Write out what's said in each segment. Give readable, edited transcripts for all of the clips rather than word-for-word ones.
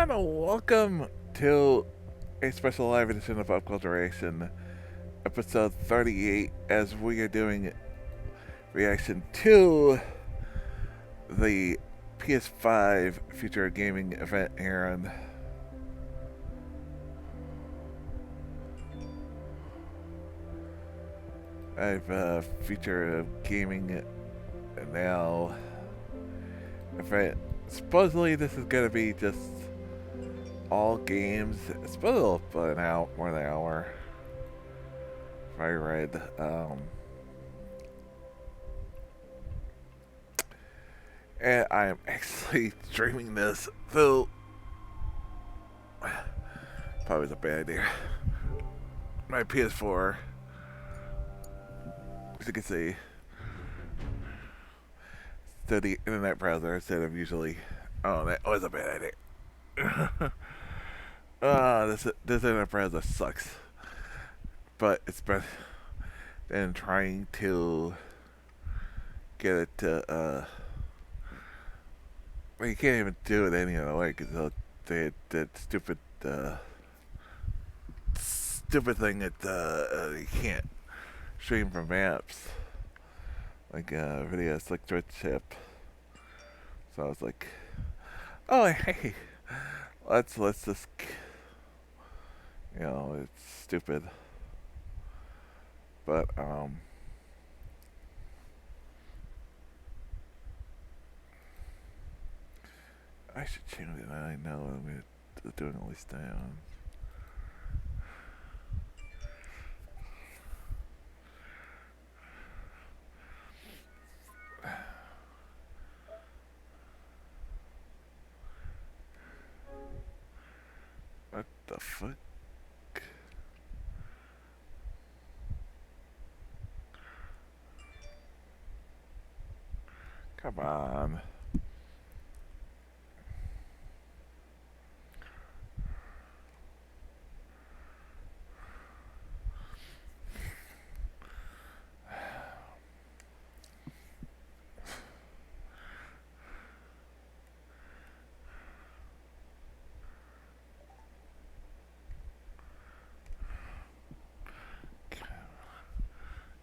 everyone, welcome to a special live edition of Pop Culturation, episode 38, as we are doing reaction to the PS5 Future Gaming event here on I've Future of Gaming now event. Supposedly this is gonna be just all games. It's supposed to be an hour, more than an hour. If I read, and I am actually streaming this, so probably a bad idea. My PS4, as you can see, to the internet browser instead of usually. Oh, that was a bad idea. This internet browser sucks. But it's better than trying to get it to, well, you can't even do it any other way because they that stupid, stupid thing that, you can't stream from apps. Like, videos like Twitch chip. So I was like, oh, hey, let's just, it's stupid. But, I should change it. I know I'm doing at least down. What the fuck? Come on.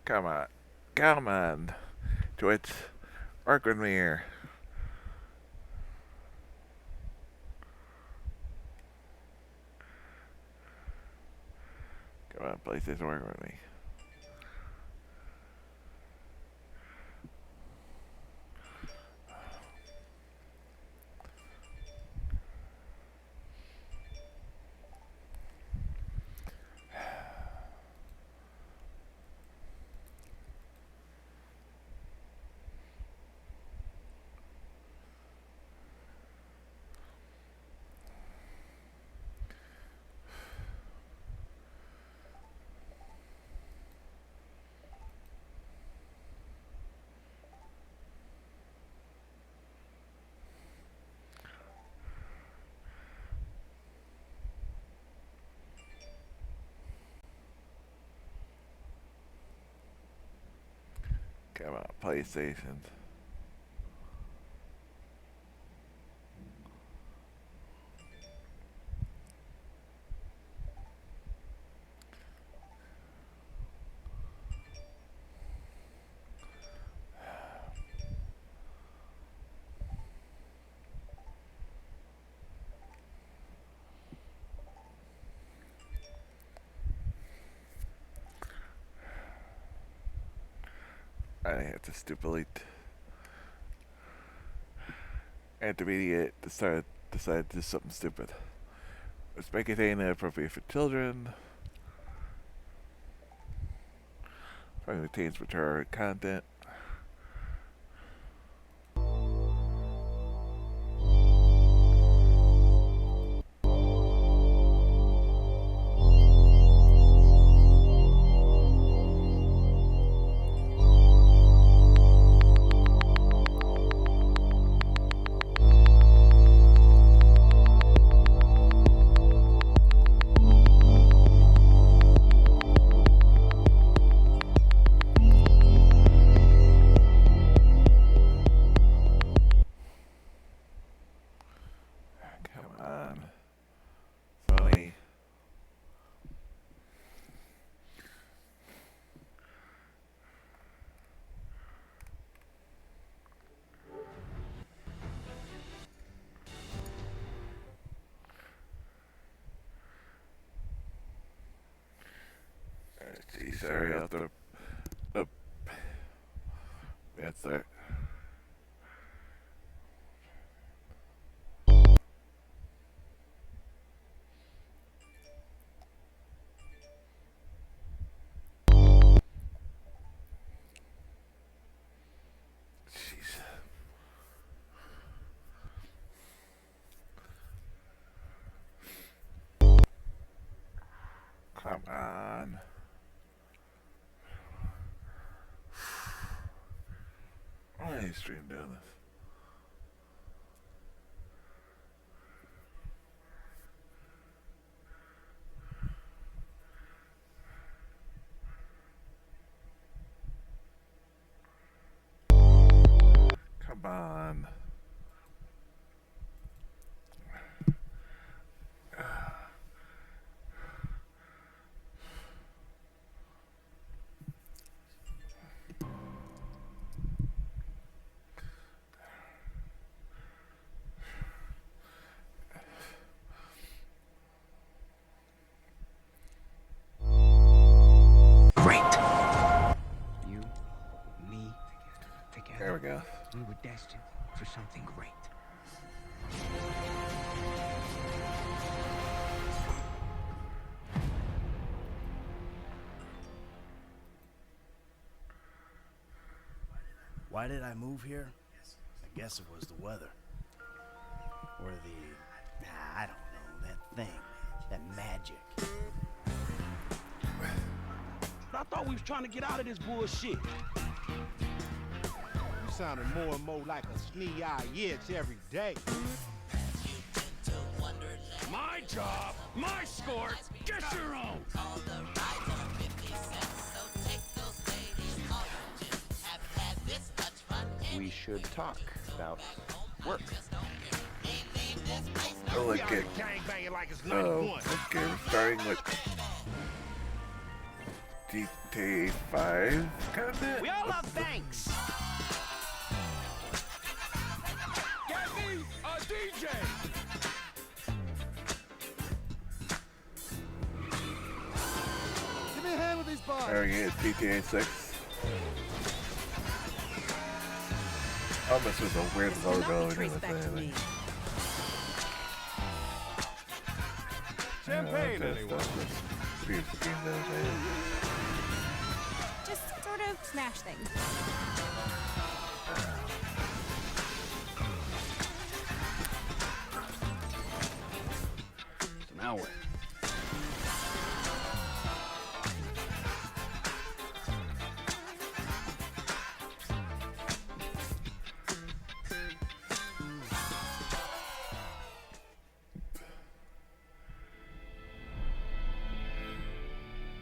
Come on. Come on. Twitch. Work with me here. Come on, PlayStation, work with me. Come on, PlayStation. I have to stupidly intermediate decided to do something stupid. Which may contain inappropriate for children. Probably contains mature content. area up the. Up. That's that. Jeez. Come on. Why are you stream doing this? Come on. There we go. We were destined for something great. Why did I move here? I guess it was the weather. Or I don't know, that thing. That magic. I thought we was trying to get out of this bullshit. You sounding more and more like a snee-eye itch every day. My job, my sport, get your own. We should talk about work. Oh, look at. Gangbanging like it's Oh, 91. okay, we're starting with GTA 5 content. We all love thanks. Get me a DJ. Give me a hand with these bars. There we go, GTA 6. Oh, this was a weird logo. Champagne, anyone? Just sort of smash things. So now what?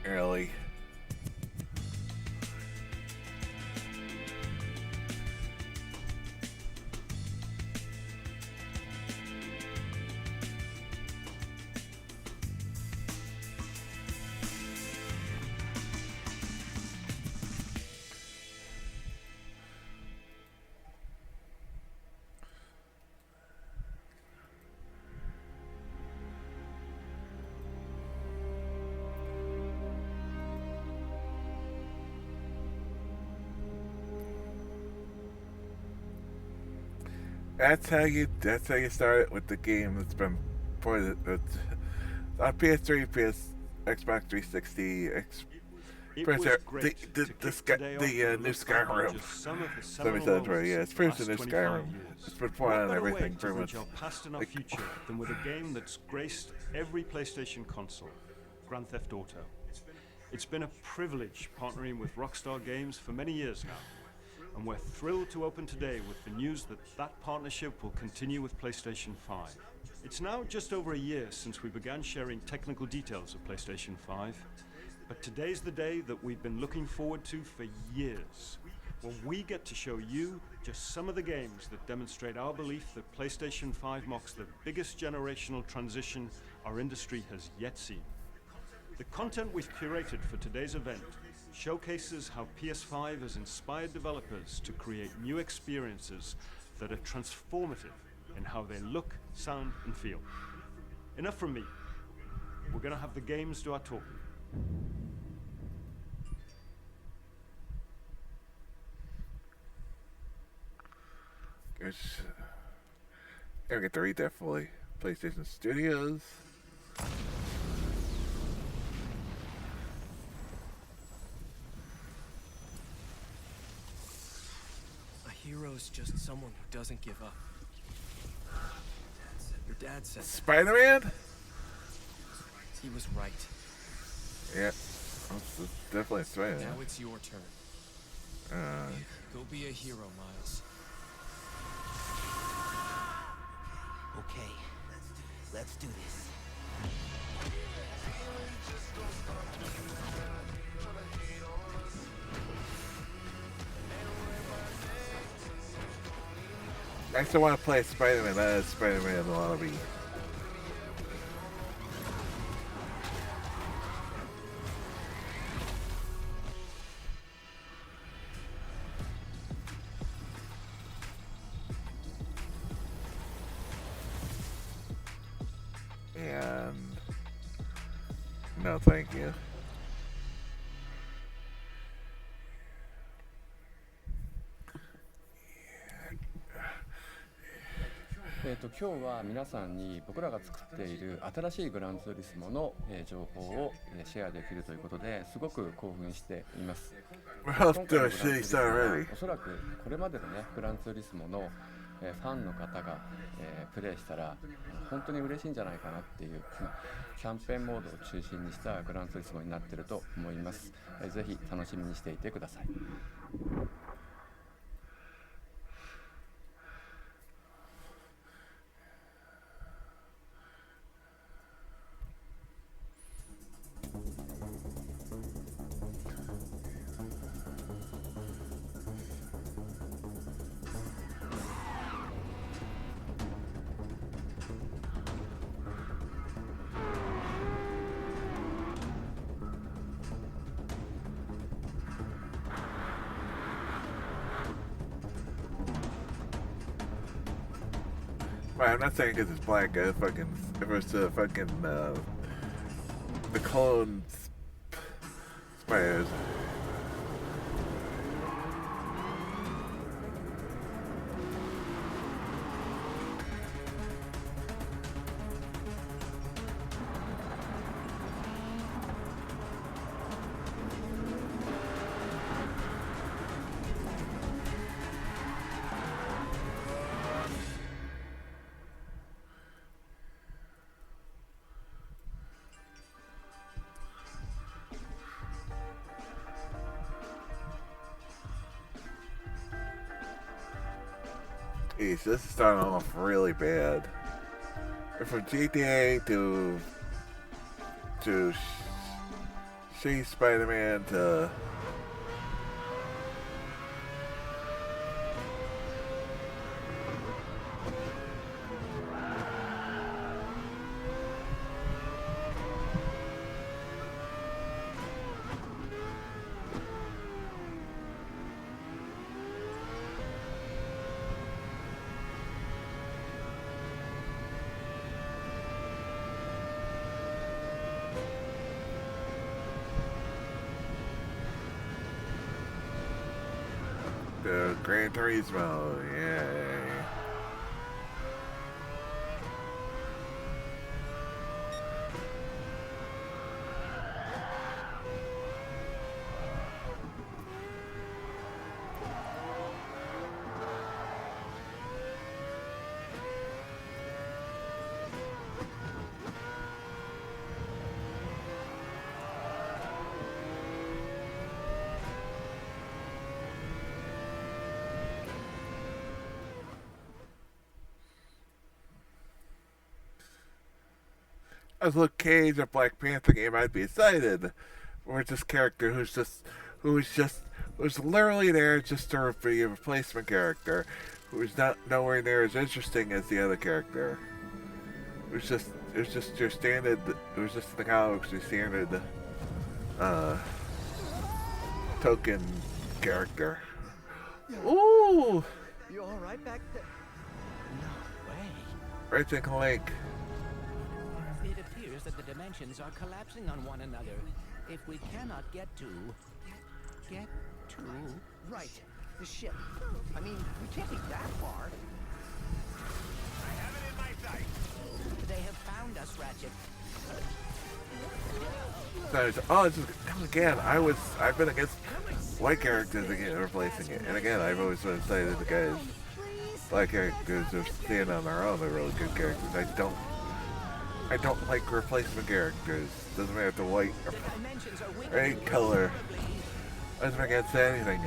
Early. That's how you start it with the game that's been ported on PS3, Xbox 360, It Prince was Air, great to kick today off new with Skyrim. just some of the Somebody seminal said right, moments yeah, of it's the first the last new 25 Skyrim. years. It's been What pouring on better everything way to pretty bridge much. our past and our Like, future than with a game that's graced every PlayStation console, Grand Theft Auto. It's been a privilege partnering with Rockstar Games for many years now, and we're thrilled to open today with the news that that partnership will continue with PlayStation 5. It's now just over a year since we began sharing technical details of PlayStation 5, but today's the day that we've been looking forward to for years, when we get to show you just some of the games that demonstrate our belief that PlayStation 5 marks the biggest generational transition our industry has yet seen. The content we've curated for today's event showcases how PS5 has inspired developers to create new experiences that are transformative in how they look, sound, and feel. Enough from me. We're going to have the games do our talking. It's, I get to read that fully. PlayStation Studios. A hero's just someone who doesn't give up. Your dad said that. Spider-Man? He was right. Yeah. That's definitely Spider-Man. Now it's your turn. Go be a hero, Miles. Okay, let's do this. I still want to play Spider-Man. That is Spider-Man wannabe. And no, thank you. 今日は皆さんに僕らが作っている新しいグランツーリスモの情報をシェアできるということですごく興奮しています。今回のグランツーリスモはおそらくこれまでのねグランツーリスモのファンの方がプレイしたら本当に嬉しいんじゃないかなっていうキャンペーンモードを中心にしたグランツーリスモになっていると思います。ぜひ楽しみにしていてください。Well, I'm not saying because it's black. Fucking, if it was the fucking the clone spiders. Jeez, this is starting off really bad. From GTA to see Spider-Man to Gran Turismo, yay. As Luke Cage, a Black Panther game, I'd be excited. Or this character who's literally there just to be a replacement character, who's not nowhere near as interesting as the other character. It was just your standard. It was just the comics, your standard token character. Ooh, You all right back there? No way. right in Link. It appears that the dimensions are collapsing on one another. If we cannot get to... Right, the ship. I mean, we can't be that far. Oh, it's just, again, I've been against white characters again replacing it, and again, I've always been excited the guys, black characters are stand on their own. They're really good characters. I don't like replacement characters. Doesn't matter if they're white or any color. Doesn't make against anything.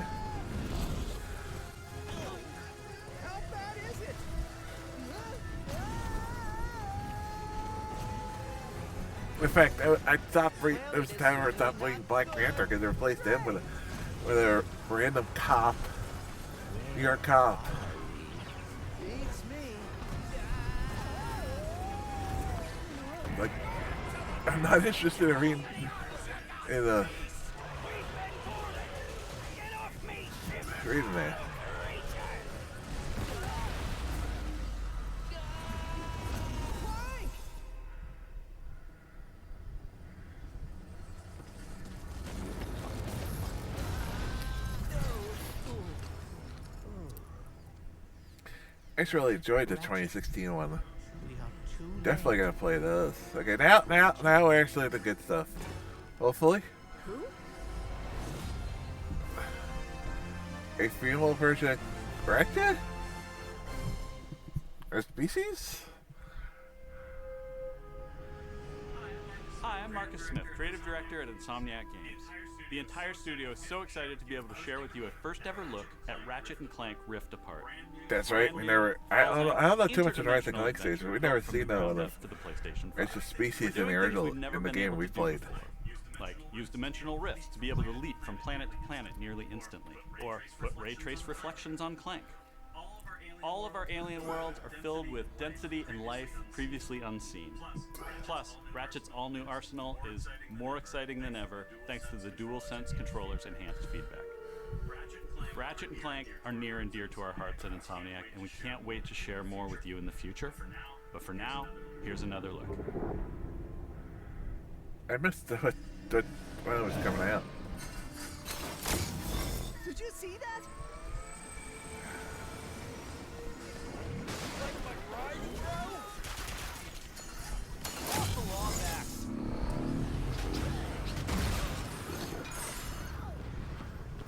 In fact, I stopped. There was a time where I stopped playing Black Panther because they replaced him with a random cop, New York cop. Like, I'm not interested in reading that. I just really enjoyed the 2016 one. Definitely gonna play this. Okay, now we're actually the good stuff. Hopefully. A female version of Recta? Or species? Hi, I'm Marcus Smith, creative director at Insomniac Games. The entire studio is so excited to be able to share with you a first ever look at Ratchet & Clank Rift Apart. That's right, we never... I don't know too much of Ratchet & Clank series, but we've never seen that one. It's a species in the original, in the game we played. Like use dimensional rifts to be able to leap from planet to planet nearly instantly, or put ray trace reflections on Clank. All of our alien worlds are filled with density and life previously unseen. Plus, Ratchet's all-new arsenal is more exciting than ever thanks to the DualSense controller's enhanced feedback. Ratchet and Clank are near and dear to our hearts at Insomniac, and we can't wait to share more with you in the future. But for now, here's another look. I missed the when it was coming out. Did you see that?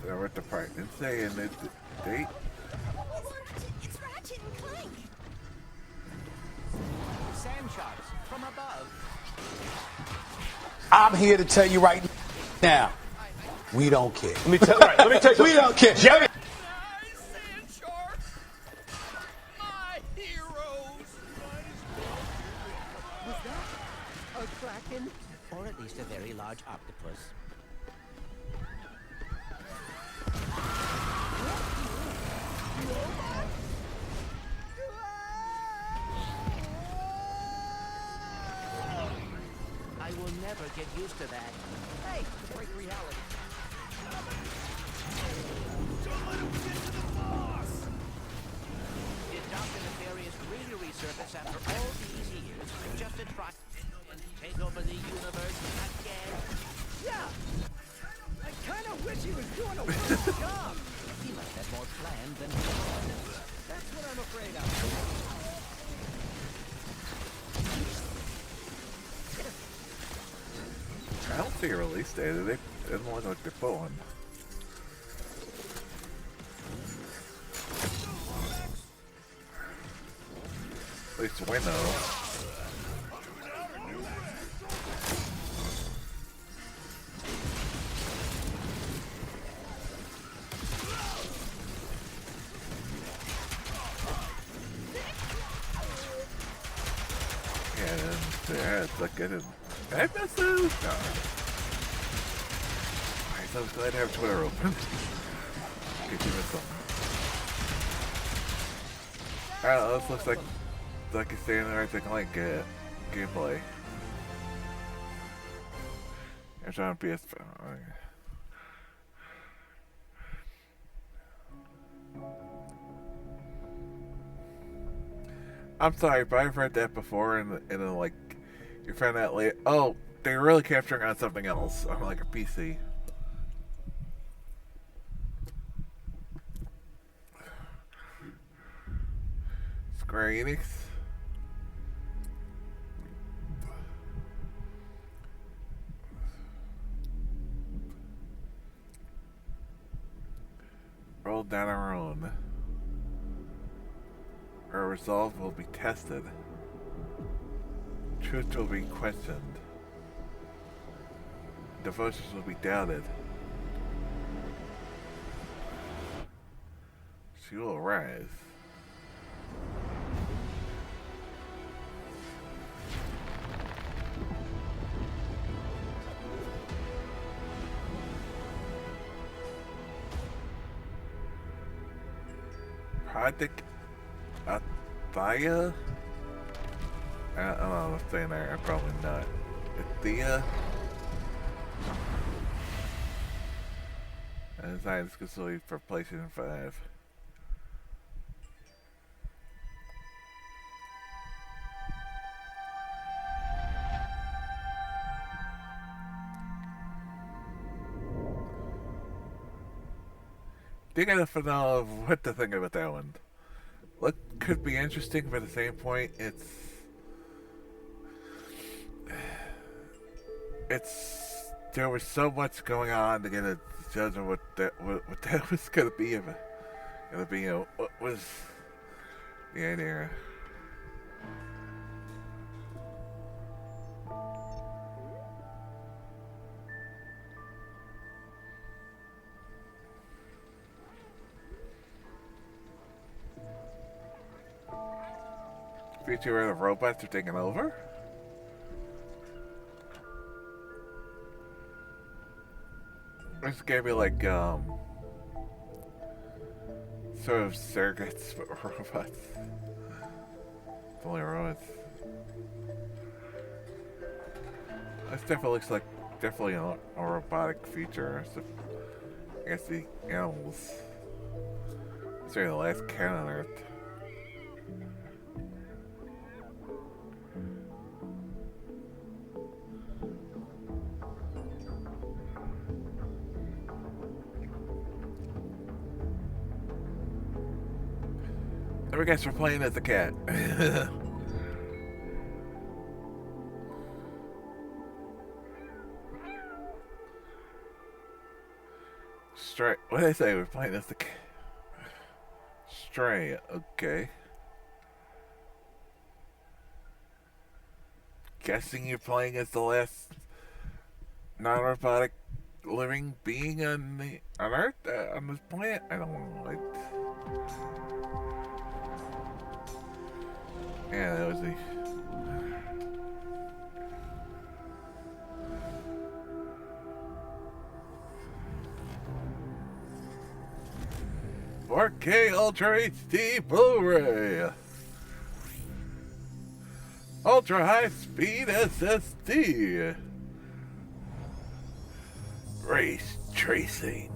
They're at the part. It's saying that the date. It's Ratchet and Clank. Sand sharks from above. I'm here to tell you right now, we don't care. Let me tell you. We don't care. Jerry. Sand sharks, my heroes. Was that a kraken? Or at least a very large octopus. I will never get used to that. Hey, break reality. Don't let him get to the boss. Did Dr. Nefarious really resurface after all these years just to try and take over the universe again? Yeah. I kind of wish he was doing a worse job. He must have more planned than planned. That's what I'm afraid of. I don't see a release date. It doesn't look like they put one. At least window. Yeah, it's like I didn't. I missed those. No. Alright, so I'm glad to have Twitter open. In case you missed something. Alright, this looks like a standard Ratchet & Clank gameplay. It's on PS5. I'm sorry, but I've read that before, and then like you find out later. Oh, they're really capturing on something else on like a PC. Square Enix. hold down our own. Our resolve will be tested. Truth will be questioned. Devotions will be doubted. She will rise. Project Athia? I don't know if I'm saying that. I'm probably not. Athia? And designed exclusively for PlayStation 5. Thinking of know what to think about that one. What could be interesting, but at the same point, it's there was so much going on to get a judge on what that was gonna be. Gonna be, what was the idea? Future where the robots are taking over? It's gonna be like, sort of surrogates, but robots. It's only robots. This definitely looks like, definitely a robotic future. So I guess the animals. It's really the last cat on Earth. I guess we're playing as the cat. Stray. What did I say? We're playing as the cat. Stray. Okay. Guessing you're playing as the last non-robotic living being on Earth, on this planet. I don't know. Yeah, that was the. 4K Ultra HD Blu-ray. Ultra high speed SSD. Race tracing.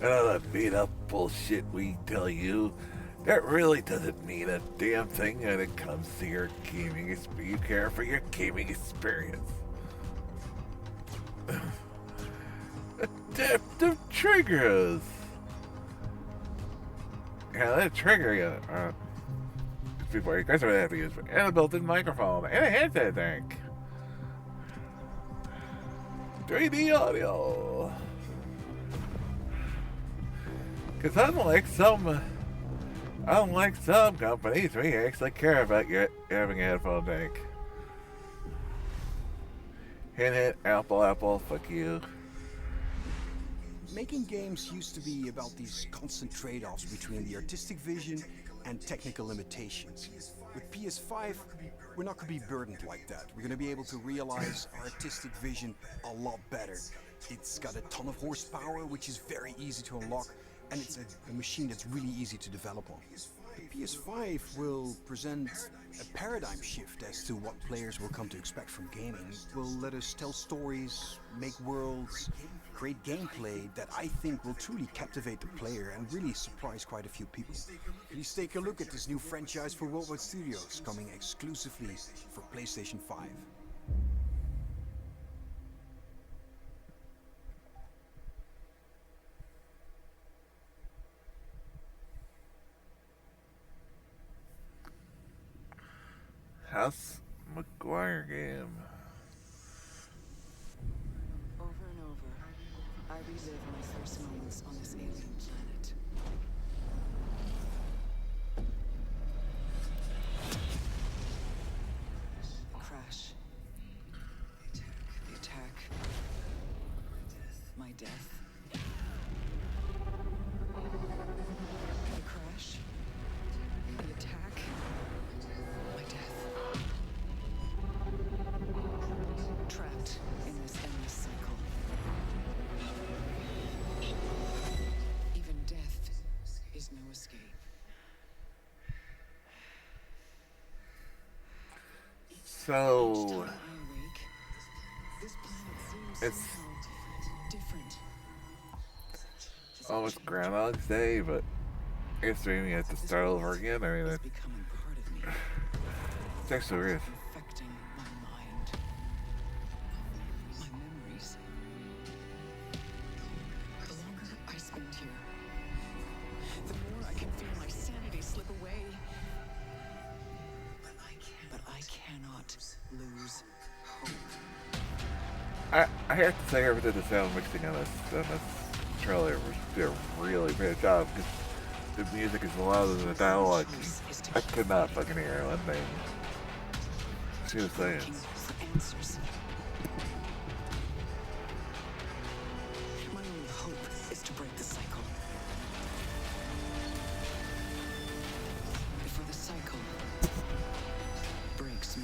And all that beat up bullshit we tell you, that really doesn't mean a damn thing when it comes to your gaming experience. You care for your gaming experience. Adaptive triggers. Yeah, that trigger you. Before you guys are have to use, and a built-in microphone and a headset tank. 3D audio. Because unlike some companies, we actually care about you having a headphone tank. Hint, Apple, fuck you. Making games used to be about these constant trade-offs between the artistic vision and technical limitations. With PS5, we're not going to be burdened like that. We're going to be able to realize our artistic vision a lot better. It's got a ton of horsepower, which is very easy to unlock, and it's a machine that's really easy to develop on. The PS5 will present a paradigm shift as to what players will come to expect from gaming. It will let us tell stories, make worlds, create gameplay that I think will truly captivate the player and really surprise quite a few people. Please take a look at this new franchise for Worldwide Studios, coming exclusively for PlayStation 5. House McGuire game. Over and over. I relive my first moments on this alien planet. The crash. The attack. My death. The crash. The attack. My death. Trapped in this endless cycle. Even death is no escape. So This planet seems it's somehow different. almost Groundhog's Day, but I guess we have to start over again. I mean, Becoming part of me, it's actually weird. affecting my mind, my memories. The longer I spend here, the more I can feel my sanity slip away. But I cannot lose hope. I have to say, whoever did the sound mixing on this trailer did a really bad job, because the music is louder than the dialogue. I could not fucking hear one thing she was saying. For answers. My only hope is to break the cycle. Before the cycle breaks me.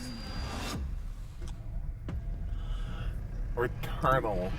Returnal.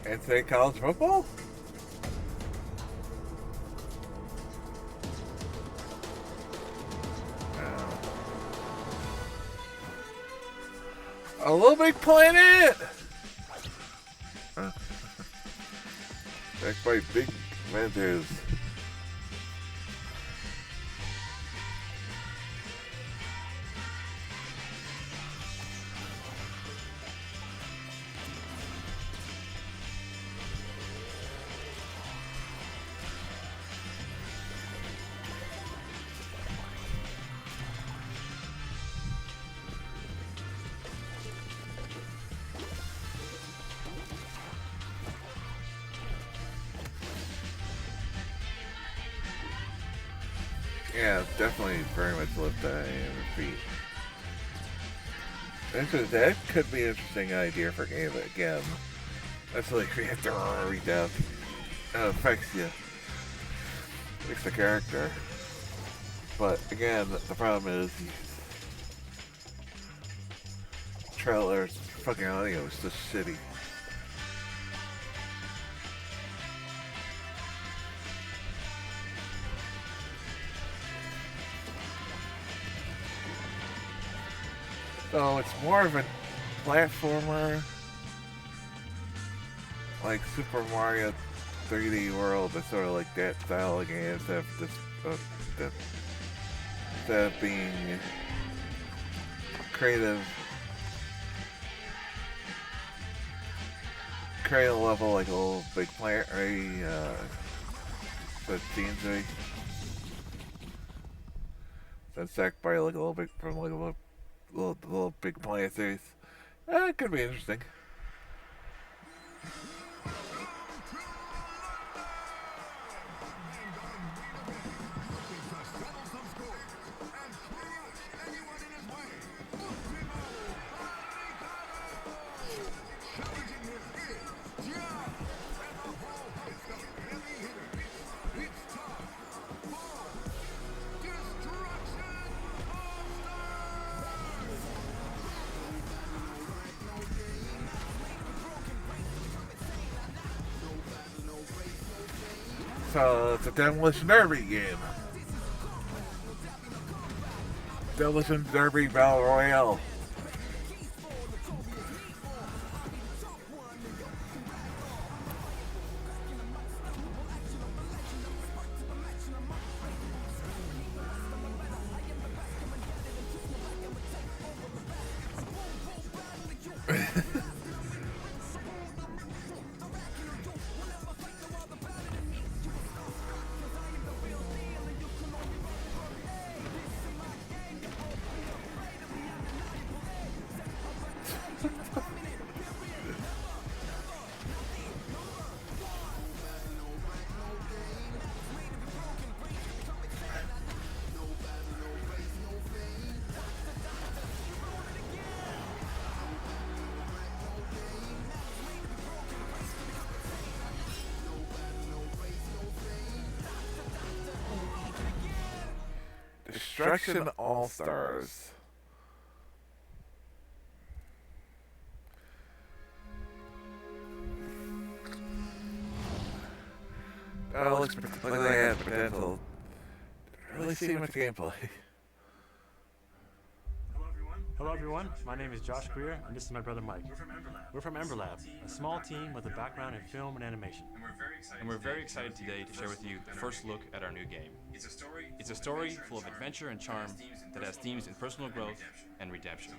And say college football? A Little Big Planet! Backed by Big Mantis. Yeah, definitely very much lift that feet. Actually, that could be an interesting idea for a game, but again, that's like you have to read out. It affects you. Makes the character. But again, the problem is trailer's fucking audio is just shitty. So it's more of a platformer, like Super Mario 3D World. It's sort of like that style of game instead of being creative. Create a level like a Little Big Planet, right? That seems right. That's stacked by like a little bit from like a little Big Planet series. It could be interesting. So it's a demolition derby game. Demolition Derby Battle Royale. Destruction All Stars. Oh, looks like they have potential. Didn't really see much gameplay. Hello everyone, my name is Josh Greer, and this is my brother Mike. We're from Ember Lab, a small team with a background in film and animation. And we're very excited today to share with you the first look at our new game. It's a story full of adventure and charm that has themes in personal growth and redemption.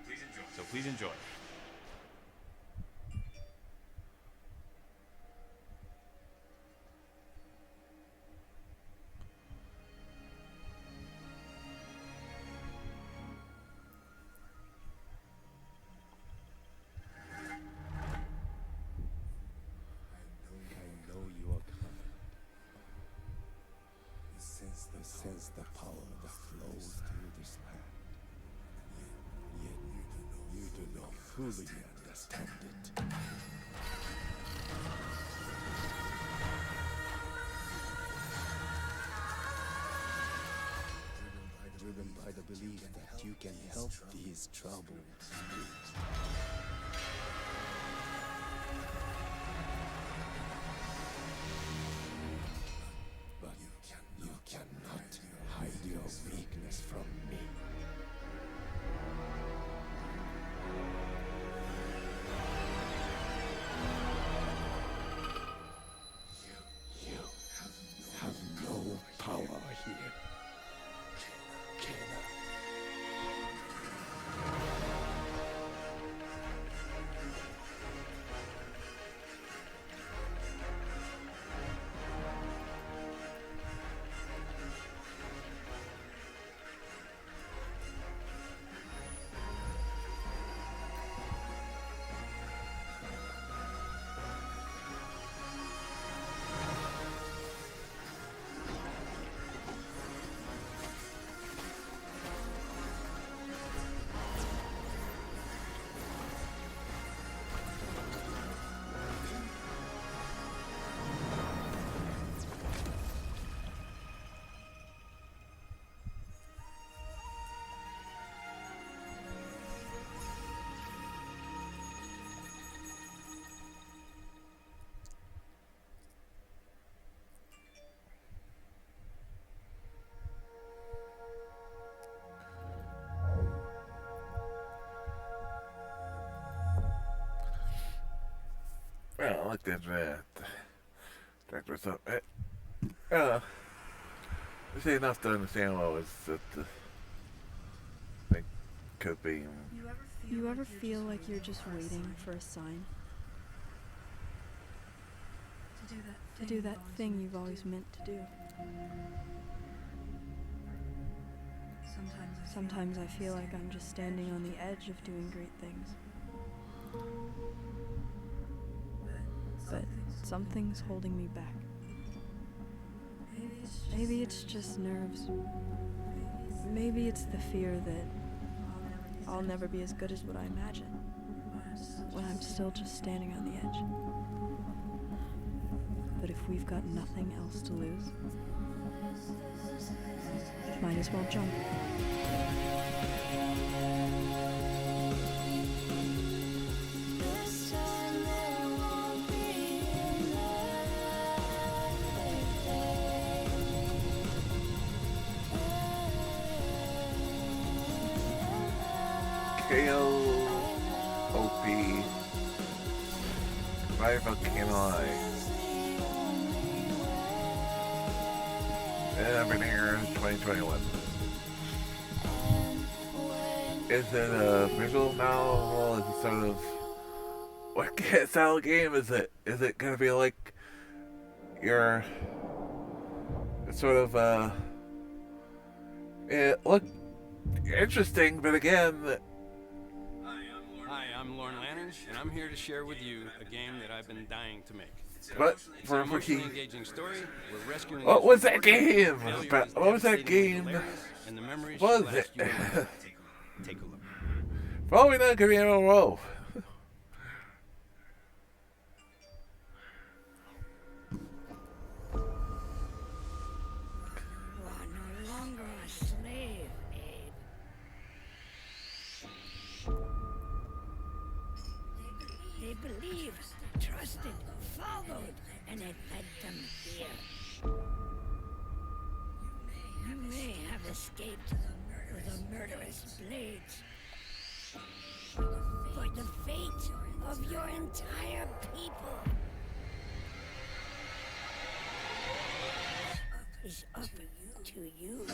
So please enjoy. Sense the power that flows through this land. Yet you do not fully understand it. Driven by the belief that you can help these troubled spirits. You cannot hide your weakness from me. You have no power here. Kena. Well, I looked at that. Director's up. This ain't enough to understand what was that the thing could be. You ever feel like you're just waiting for a sign? To do that thing you've always meant to do. Sometimes I feel like I'm just standing on the edge of doing great things. But something's holding me back. Maybe it's just nerves. Maybe it's the fear that I'll never be as good as what I imagine when I'm still just standing on the edge. But if we've got nothing else to lose, might as well jump. KLOP. Right Volcano. And I've been here in 2021. Is it a visual novel? Is it sort of... What style game is it? Is it going to be like your... sort of, it looked interesting, but again... Hi, I'm Lorne Lanage, and I'm here to share with you a game that I've been dying to make. But It's an emotionally engaging story. We're rescuing. What was that game? What was that game? And the memories Was will it? last you a lifetime. Take a look. Probably not gonna be in a row. You are no longer a slave, Abe. They believed, trusted, followed, and it led them here. You may have escaped with the murderous blades, but the fate of your entire people is up to you.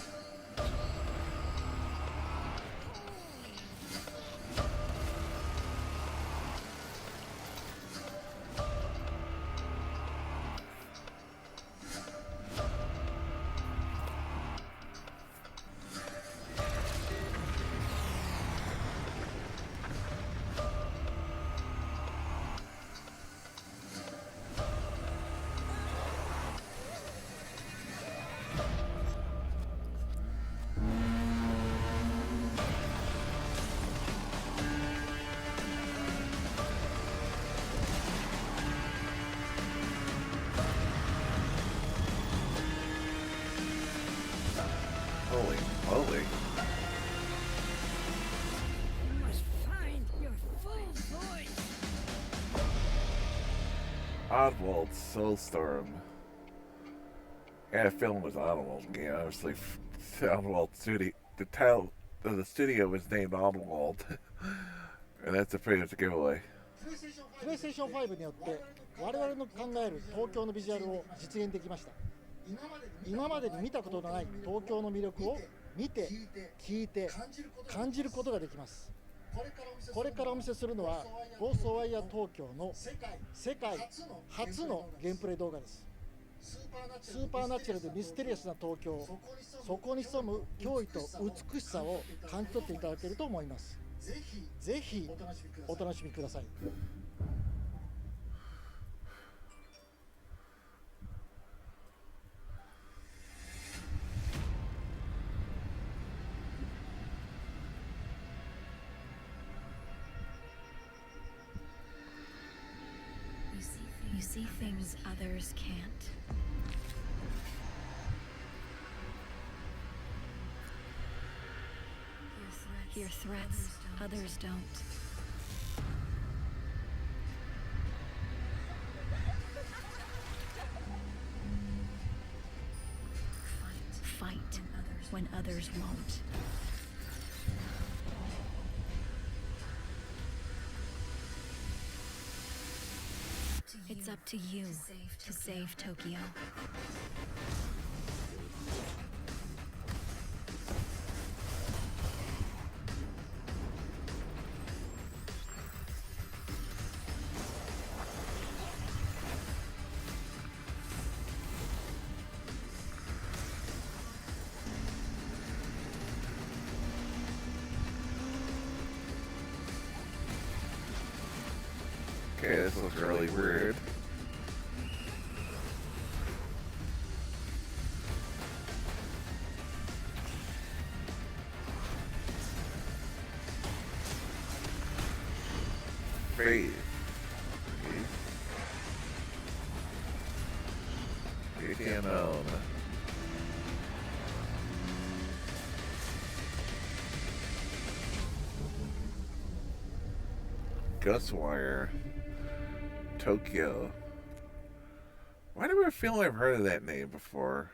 Holy moly. You must find your full voice. Oddworld Soulstorm. Yeah, the film was Oddworld game. Obviously, Oddworld Studio. The title of the studio was named Oddworld. And that's a pretty much a giveaway. プレイステーション5によって我々の考える東京のビジュアルを実現できました。今までに見たことのない東京の魅力を見て、聞いて、感じることができます。これからお見せするのはゴーストワイヤー東京の世界初のゲームプレイ動画です。スーパーナチュラルでミステリアスな東京、そこに潜む驚異と美しさを感じ取っていただけると思います。ぜひお楽しみください。You see things others can't. Hear threats others don't. Fight when others won't. It's up to you to save Tokyo. Okay, this looks really weird. Faith. unknown. Ghostwire. Tokyo. Why do I feel I've heard of that name before?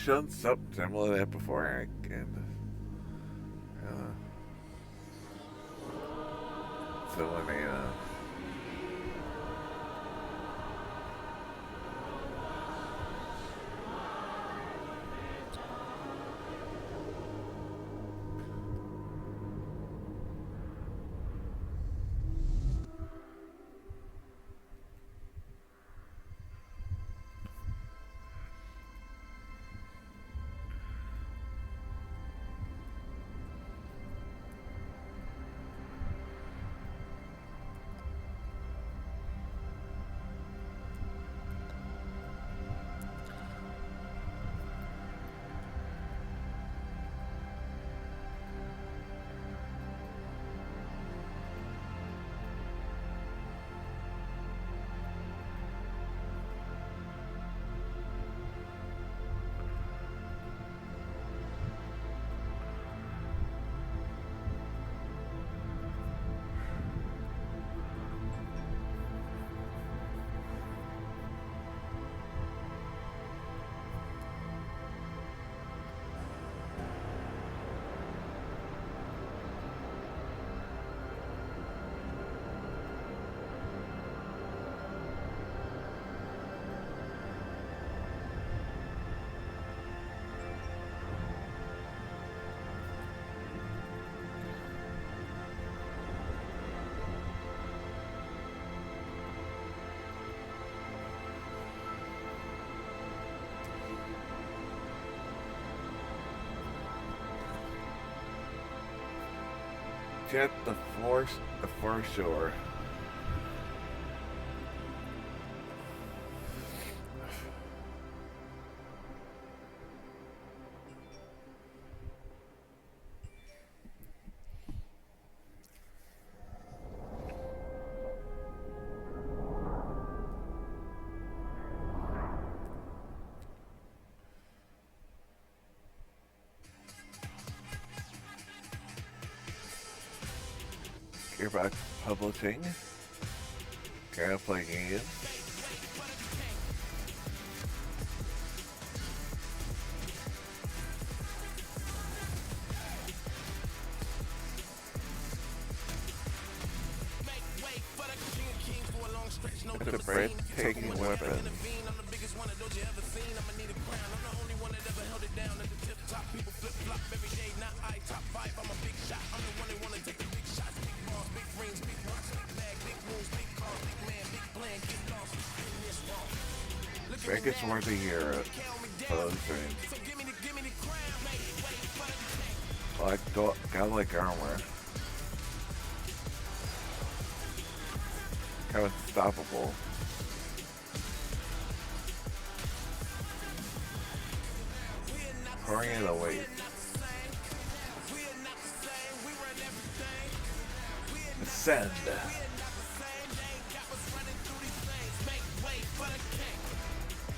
shown something similar to that before, and so when they jet the foreshore. Gearbox Publishing. Gotta play games. It's a breathtaking weapon. Biggest word of the year for those things. Like godlike armor. Kind of unstoppable. Pouring it away. Ascend.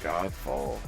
Godfall.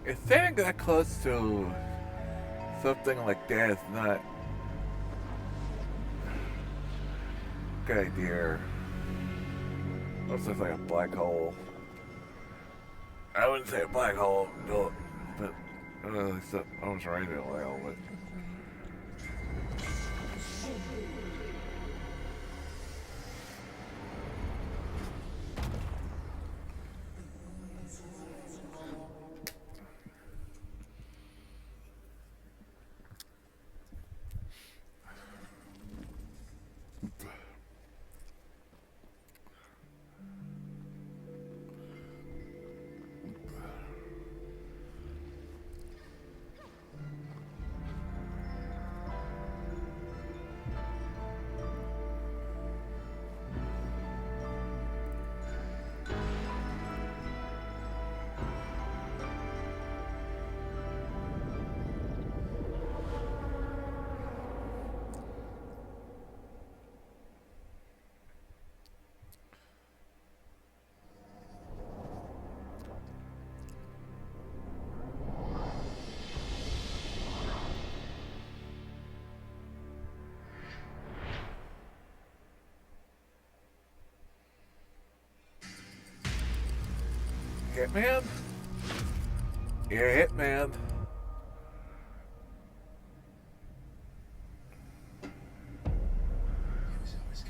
If they're that close to something like that, it's not a good idea. Looks like a black hole. I wouldn't say a black hole, no, but I was right in a while, but. Hitman? You're Hitman.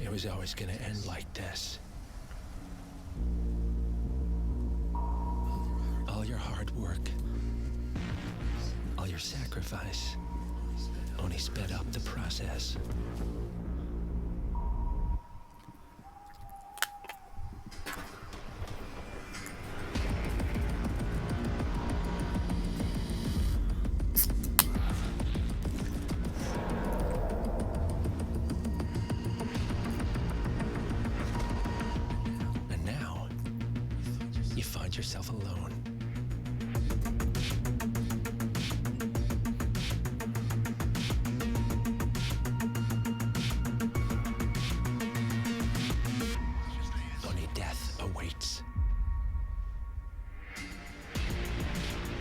It was always gonna end like this. All your hard work, all your sacrifice, only sped up the process. And now, you find yourself alone. Only death awaits.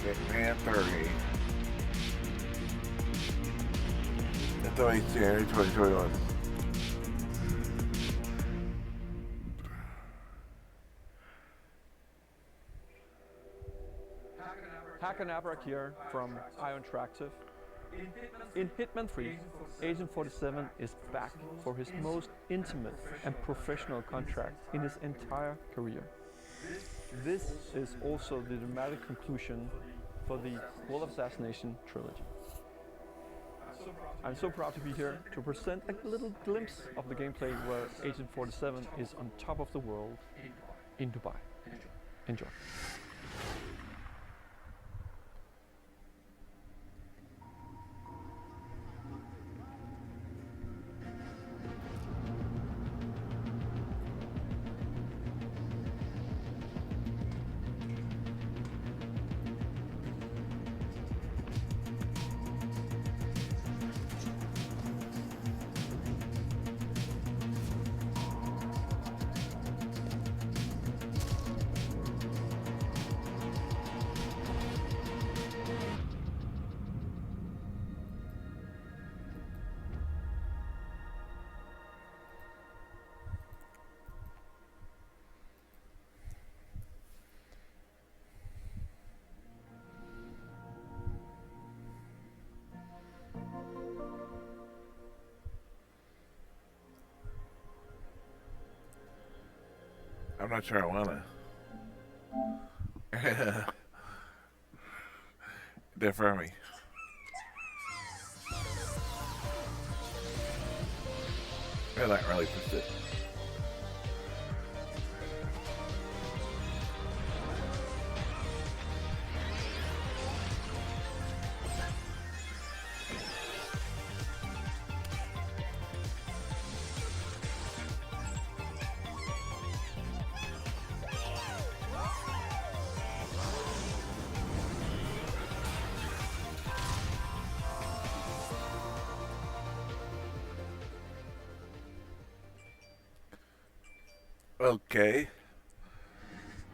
Hitman 30. That's always January 2021. Hakanabrak here from IO Interactive. In Hitman 3, Agent 47 is back for his most intimate and professional contract in his entire career. This is also the dramatic conclusion for the World of Assassination trilogy. I'm so proud to be here to present a little glimpse of the gameplay where Agent 47 is on top of the world in Dubai. Enjoy. I'm not sure I wanna. Defer me. I'm not really interested. Okay.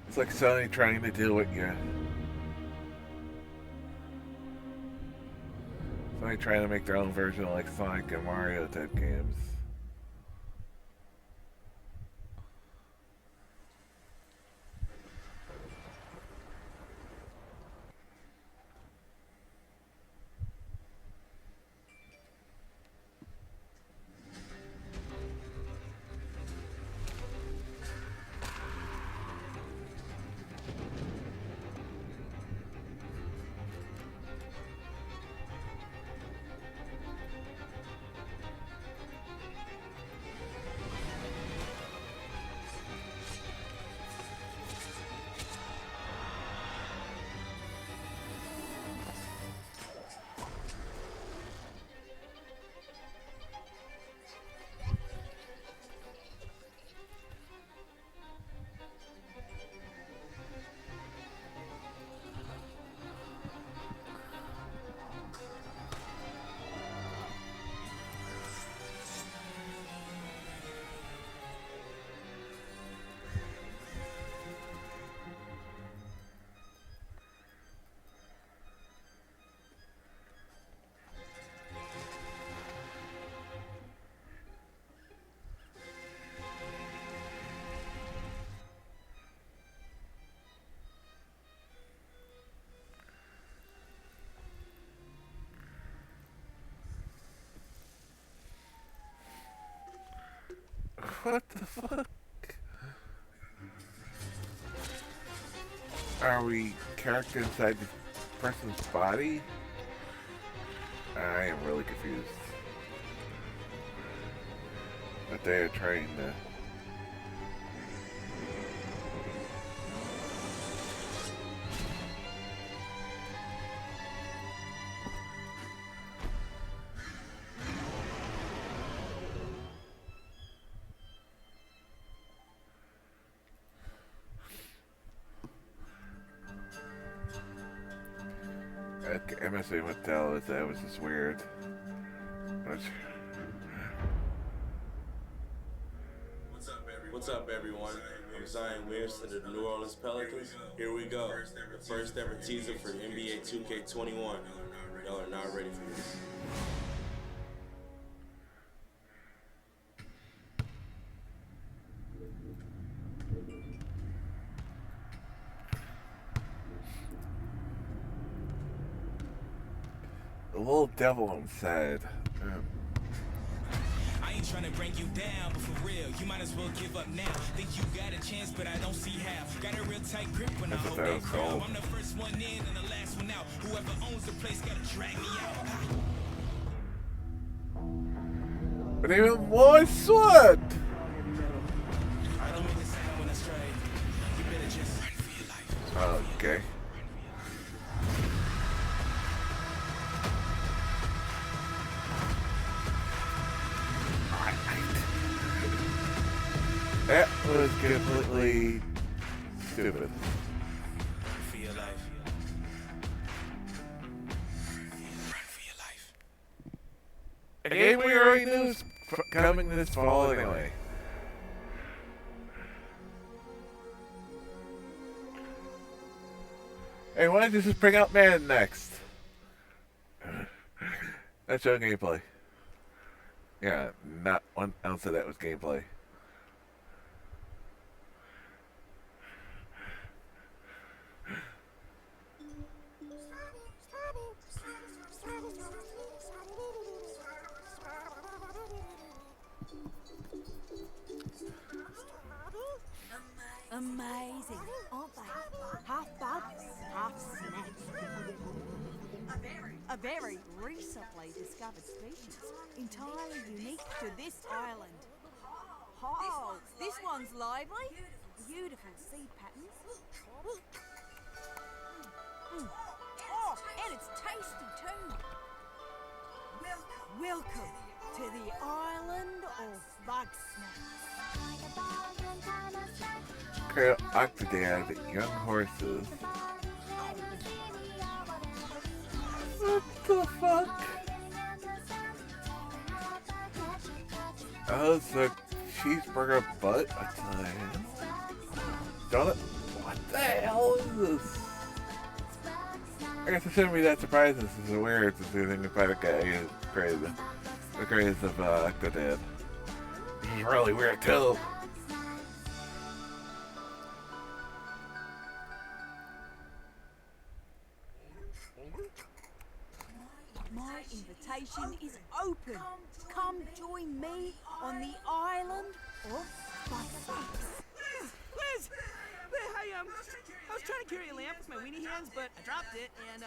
It's like Sony trying to deal with you. Sony trying to make their own version of like Sonic and Mario type games. What the fuck? Are we character inside the person's body? I am really confused. But they are trying to... Okay, I'm messing with that. That was just weird. What's up, everyone? I'm Zion Williamson of the New Orleans Pelicans. Here we go. The first ever teaser for NBA 2K21. Y'all are not ready for this. The little devil inside. I ain't trying to bring you down, but for real, you might as well give up now. Think you got a chance, but I don't see how. Got a real tight grip when I hold that crowd. I'm the first one in and the last one out. Whoever owns the place gotta drag me out. But even more sweat! I don't mean to sound when I stray. You better just run for your life. Okay. That was completely stupid. For your life. Run for your life. A game we already knew was coming this fall anyway. Hey, why don't you just bring out Man next? That's your gameplay. Yeah, not 1 ounce of that was gameplay. Amazing, aren't they? Half bugs, half snacks. A very recently discovered species, entirely unique to this island. Oh, this one's lively. Beautiful seed patterns. Oh, and it's tasty too. Welcome to the island of bug snacks. Octodad, young horses. What the fuck? Oh, it's a cheeseburger butt a time. Donut? What the hell is this? I guess I shouldn't be that surprised. This is weird to see the fight a guy is crazy. The craze of Octodad. This is really weird too. My invitation is open. Come join me on the island of bug snacks. Liz! Hey, I was trying to carry a lamp with my weenie hands, but I dropped it, and the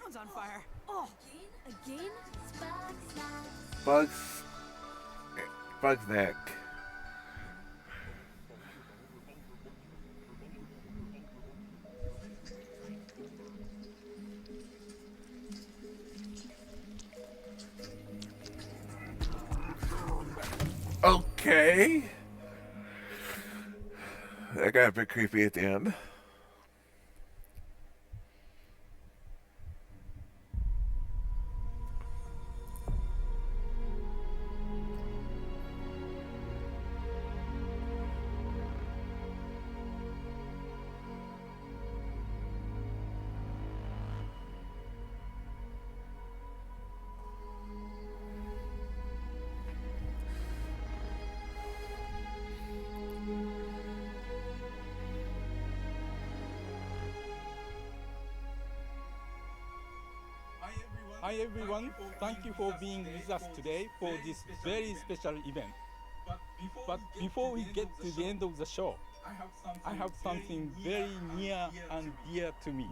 town's on fire. Oh, again? Bug's neck. Okay. That got a bit creepy at the end. Hi everyone, thank you for being with us today for this very special event. But before we get to the end of the show, I have something very near and dear to me.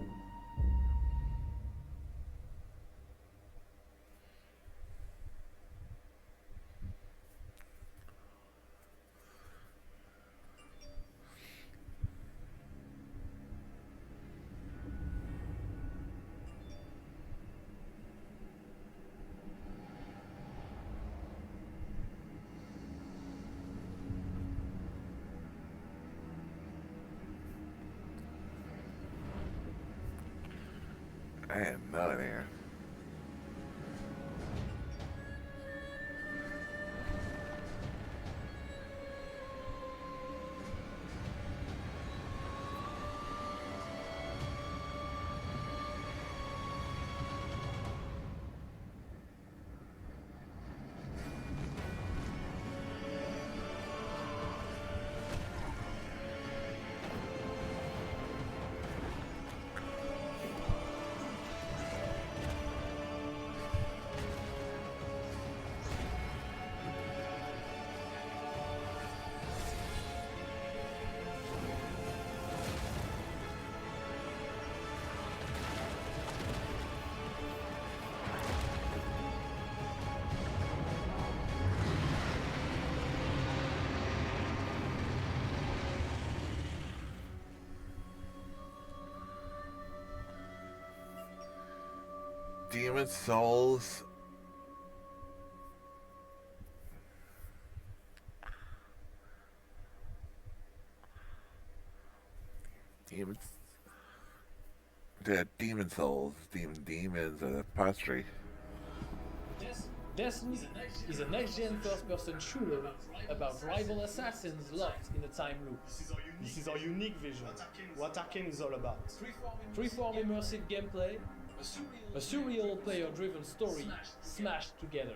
I had no idea. Demon Souls. Demons. Yeah, Demon Souls. Demons apostrophe. Destiny is a next-gen first-person shooter about rival assassins locked in a time loop. This is our unique vision, what Arcane is all about. Freeform immersive gameplay, a surreal player-driven story smashed together.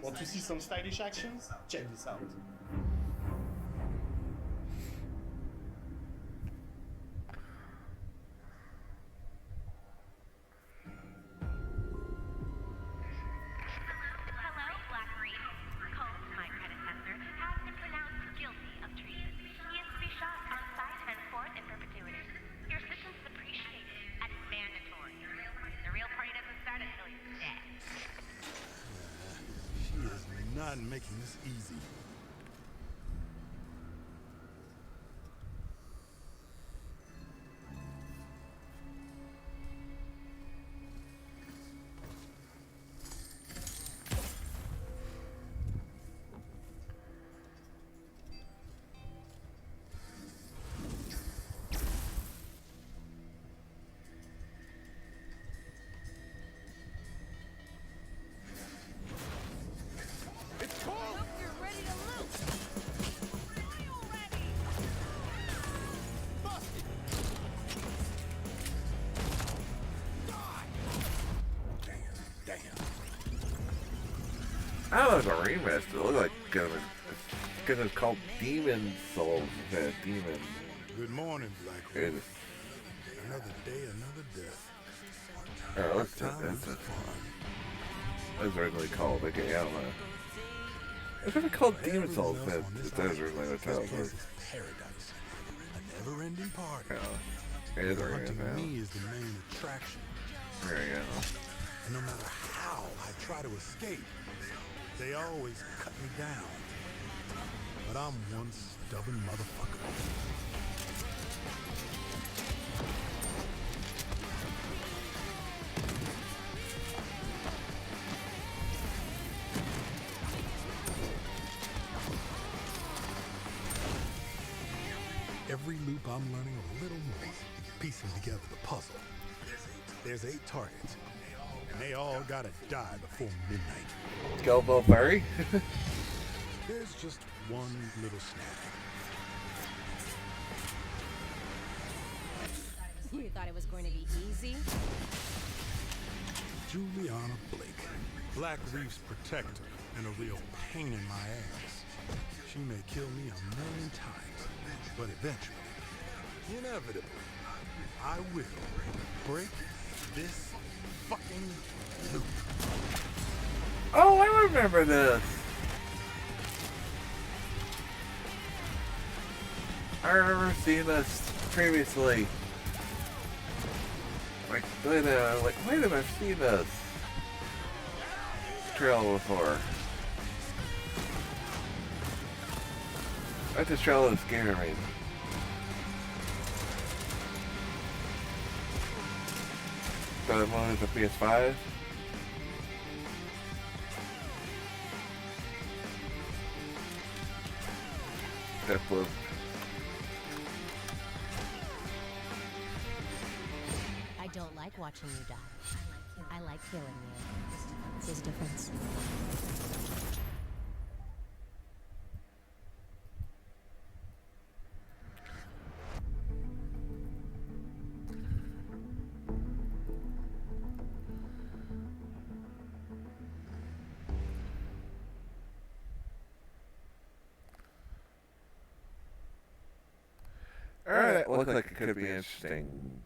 Want to see some stylish action? Check this out. Not making this easy. I don't know, it's a remaster. It looks like because it's called Demon Souls instead of Demon. Good morning, Black Rose. Another day, another death. Oh, that's originally called, okay, I don't know. It's really called Demon Souls instead of originally the title. Paradise. A never-ending party. Yeah, it is a Hunting remaster. me is the main attraction. There you go. And no matter how I try to escape, they always cut me down. But I'm one stubborn motherfucker. Every loop I'm learning a little more, piecing together the puzzle. There's 8 targets, and they all gotta die before midnight. Go, Bill Furry. There's just one little snag. You thought it was going to be easy? Juliana Blake, Black Reef's protector, and a real pain in my ass. She may kill me 1,000,000 times, but eventually, inevitably, I will break this fucking loop. Oh, I remember this. I remember seeing this previously. Like, wait a minute, I've seen this trailer before. I just trailer this game, I mean. The one with the PS5. That blue. I don't like watching you die. I like killing you. There's a difference. Alright, that looks like it could be interesting.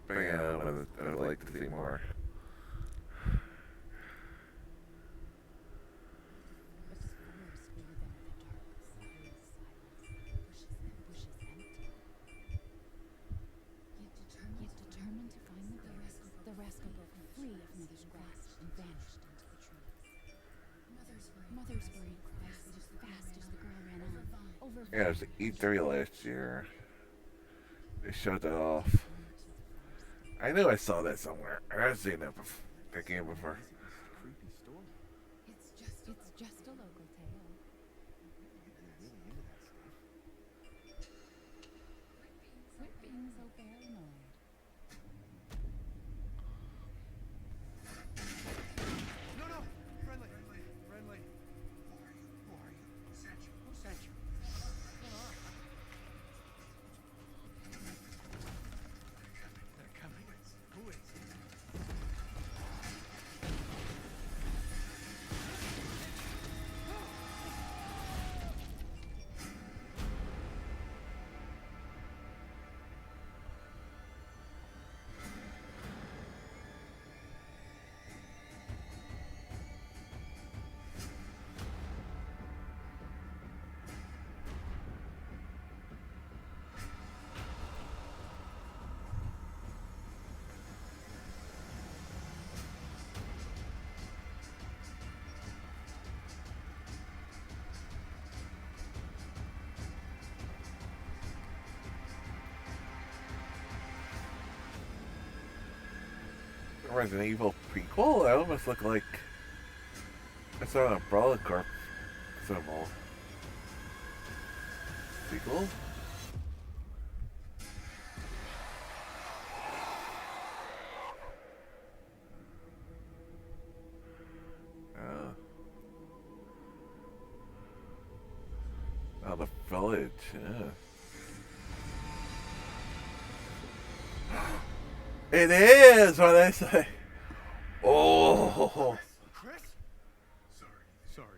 But yeah, I'd like to see more. Determined to find the rascal broke free of Mother's grasp and vanished into the trees. Mother's worried cries as fast as the girl ran on. Yeah, it was E3 last year. They showed that off. I knew I saw that somewhere. I've seen that game before. It's just a local tale. Quit being so paranoid. No, friendly. Who are you? Who sent you? They're coming. Who is it? Resident Evil prequel? That almost looked like it's an Umbrella Corp symbol. Sequel? Oh, the village, yeah. It is what I say. Oh. Chris? Sorry,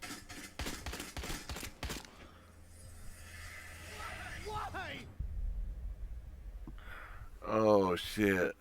Ethan. Why? Oh shit.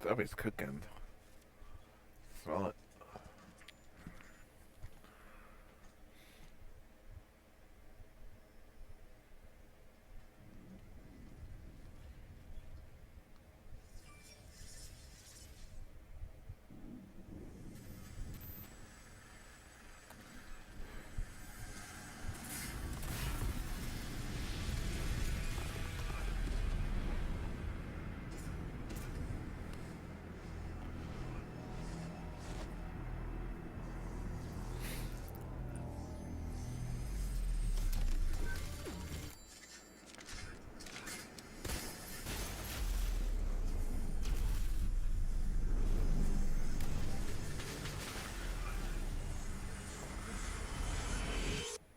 Somebody's cooking. Smell it.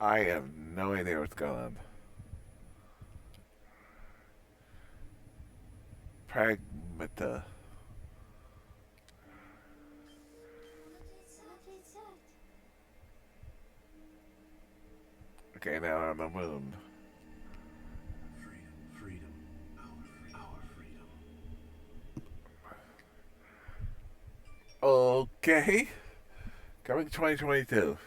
I have no idea what's going on. Pragmata. Okay, now on the moon. Freedom, our freedom. Okay. Coming 2022.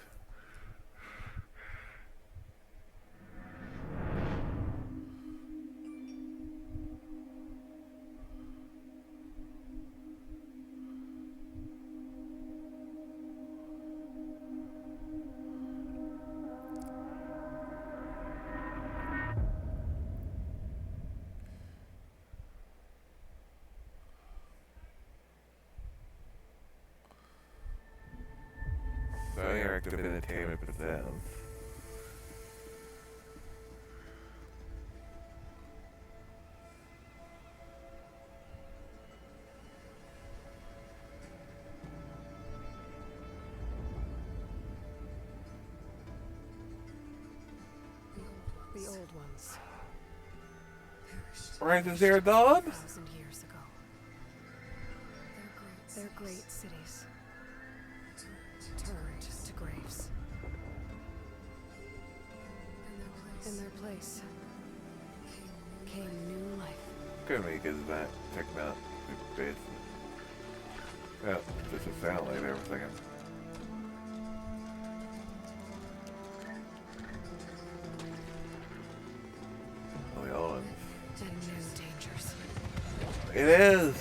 So you're active in entertainment presents. The old ones. Horizon Zero Dawn? 1,000 years ago. Their great cities turned to graves. In their place came new life. Could make it that technology based. Yeah, just a sound like there for a second. Oh, the old ones. And new dangers. It is!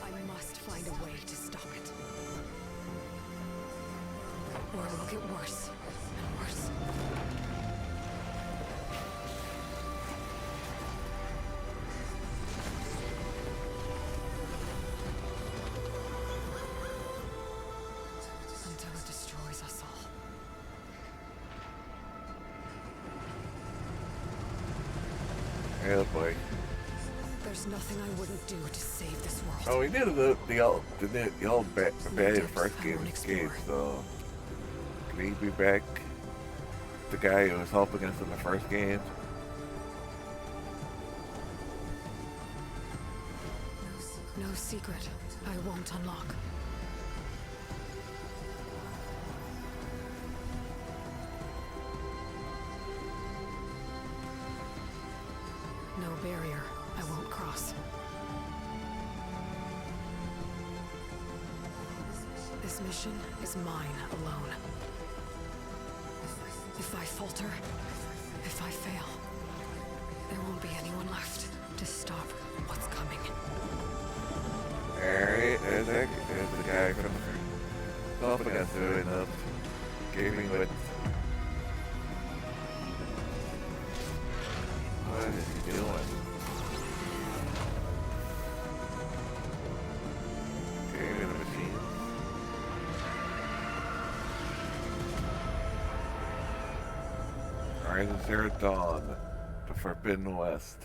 I must find a way to stop it. Or it'll get worse and worse. Until it destroys us all. Yeah, boy. There's nothing I wouldn't do to save this world. Oh, we did the old bad first game, so can he be back? The guy who was helping us in the first game. No secret I won't unlock. No barrier I won't cross. This mission is mine alone. If I falter, if I fail, there won't be anyone left to stop what's coming. Alright, there's the guy from the up against doing the gaming with. What is he doing? Gaming the machine. Horizon Zero Dawn, the Forbidden West.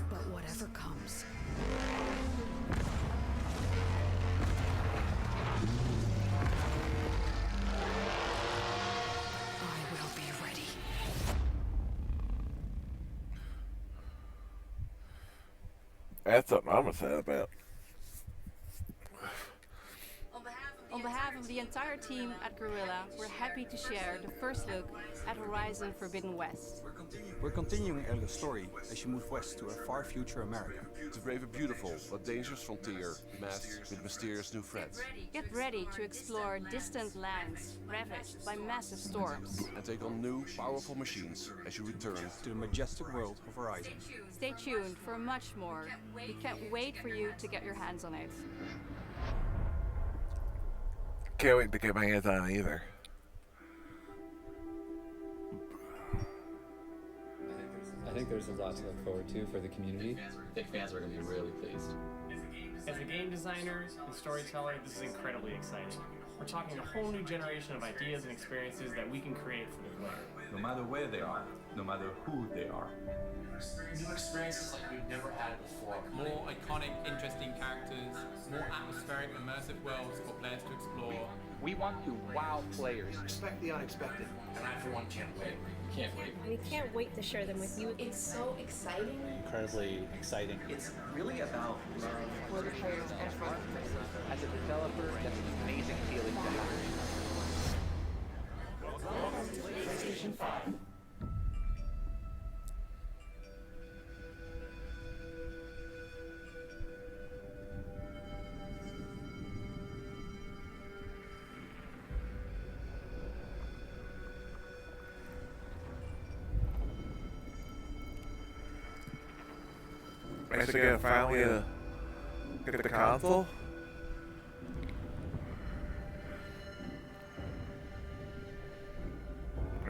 But whatever comes, I will be ready. That's something I'm excited about. On behalf of the entire team at Gorilla, we're happy to share the first look at Horizon Forbidden West. We're continuing Elga's story as she moves west to a far future America. To brave a beautiful but dangerous frontier masked with mysterious new threats. Get ready to explore distant lands ravaged by massive storms. And take on new, powerful machines as you return to the majestic world of Horizon. Stay tuned for much more. We can't wait for you to get your hands on it. Can't wait to get my hands on it either. I think there's a lot to look forward to for the community. I think fans are going to be really pleased. As a game designer and storyteller, this is incredibly exciting. We're talking a whole new generation of ideas and experiences that we can create for the player. no matter where they are, no matter who they are. New experiences like we've never had before. More iconic, interesting characters, more atmospheric, immersive worlds for players to explore. We want to wow players. Expect the unexpected, and I for one can't wait. Can't wait. We can't wait to share them with you. It's so exciting. Incredibly exciting. It's really about love For the players and for the players. As a developer, that's an amazing feeling to have. Welcome to PlayStation 5. Nice to get finally get the console.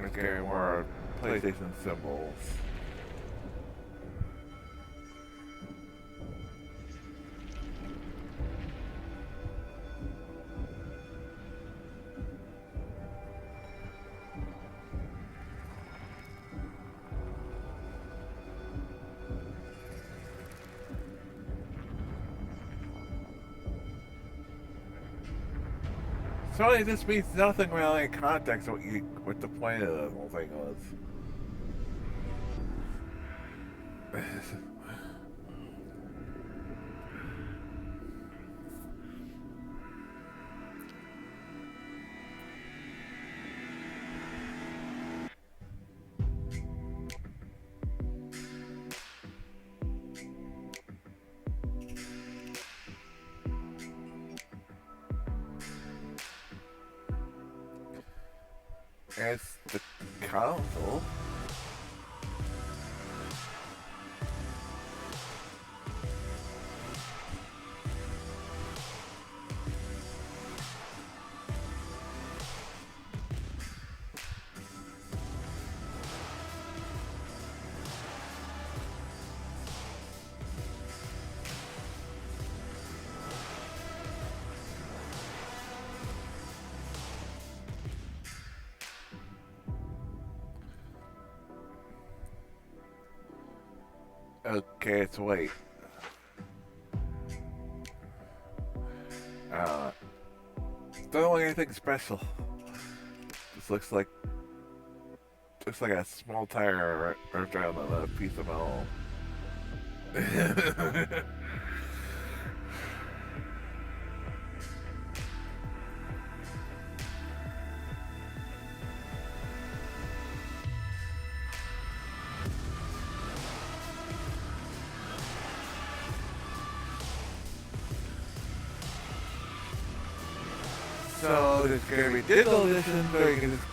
It's getting more PlayStation symbols. So this means nothing really in context of what the point of the whole thing was. It's the console. Okay, let's wait. Don't look anything special. This looks like a small tire wrapped around a piece of metal. So there's gonna be digital edition, but you can just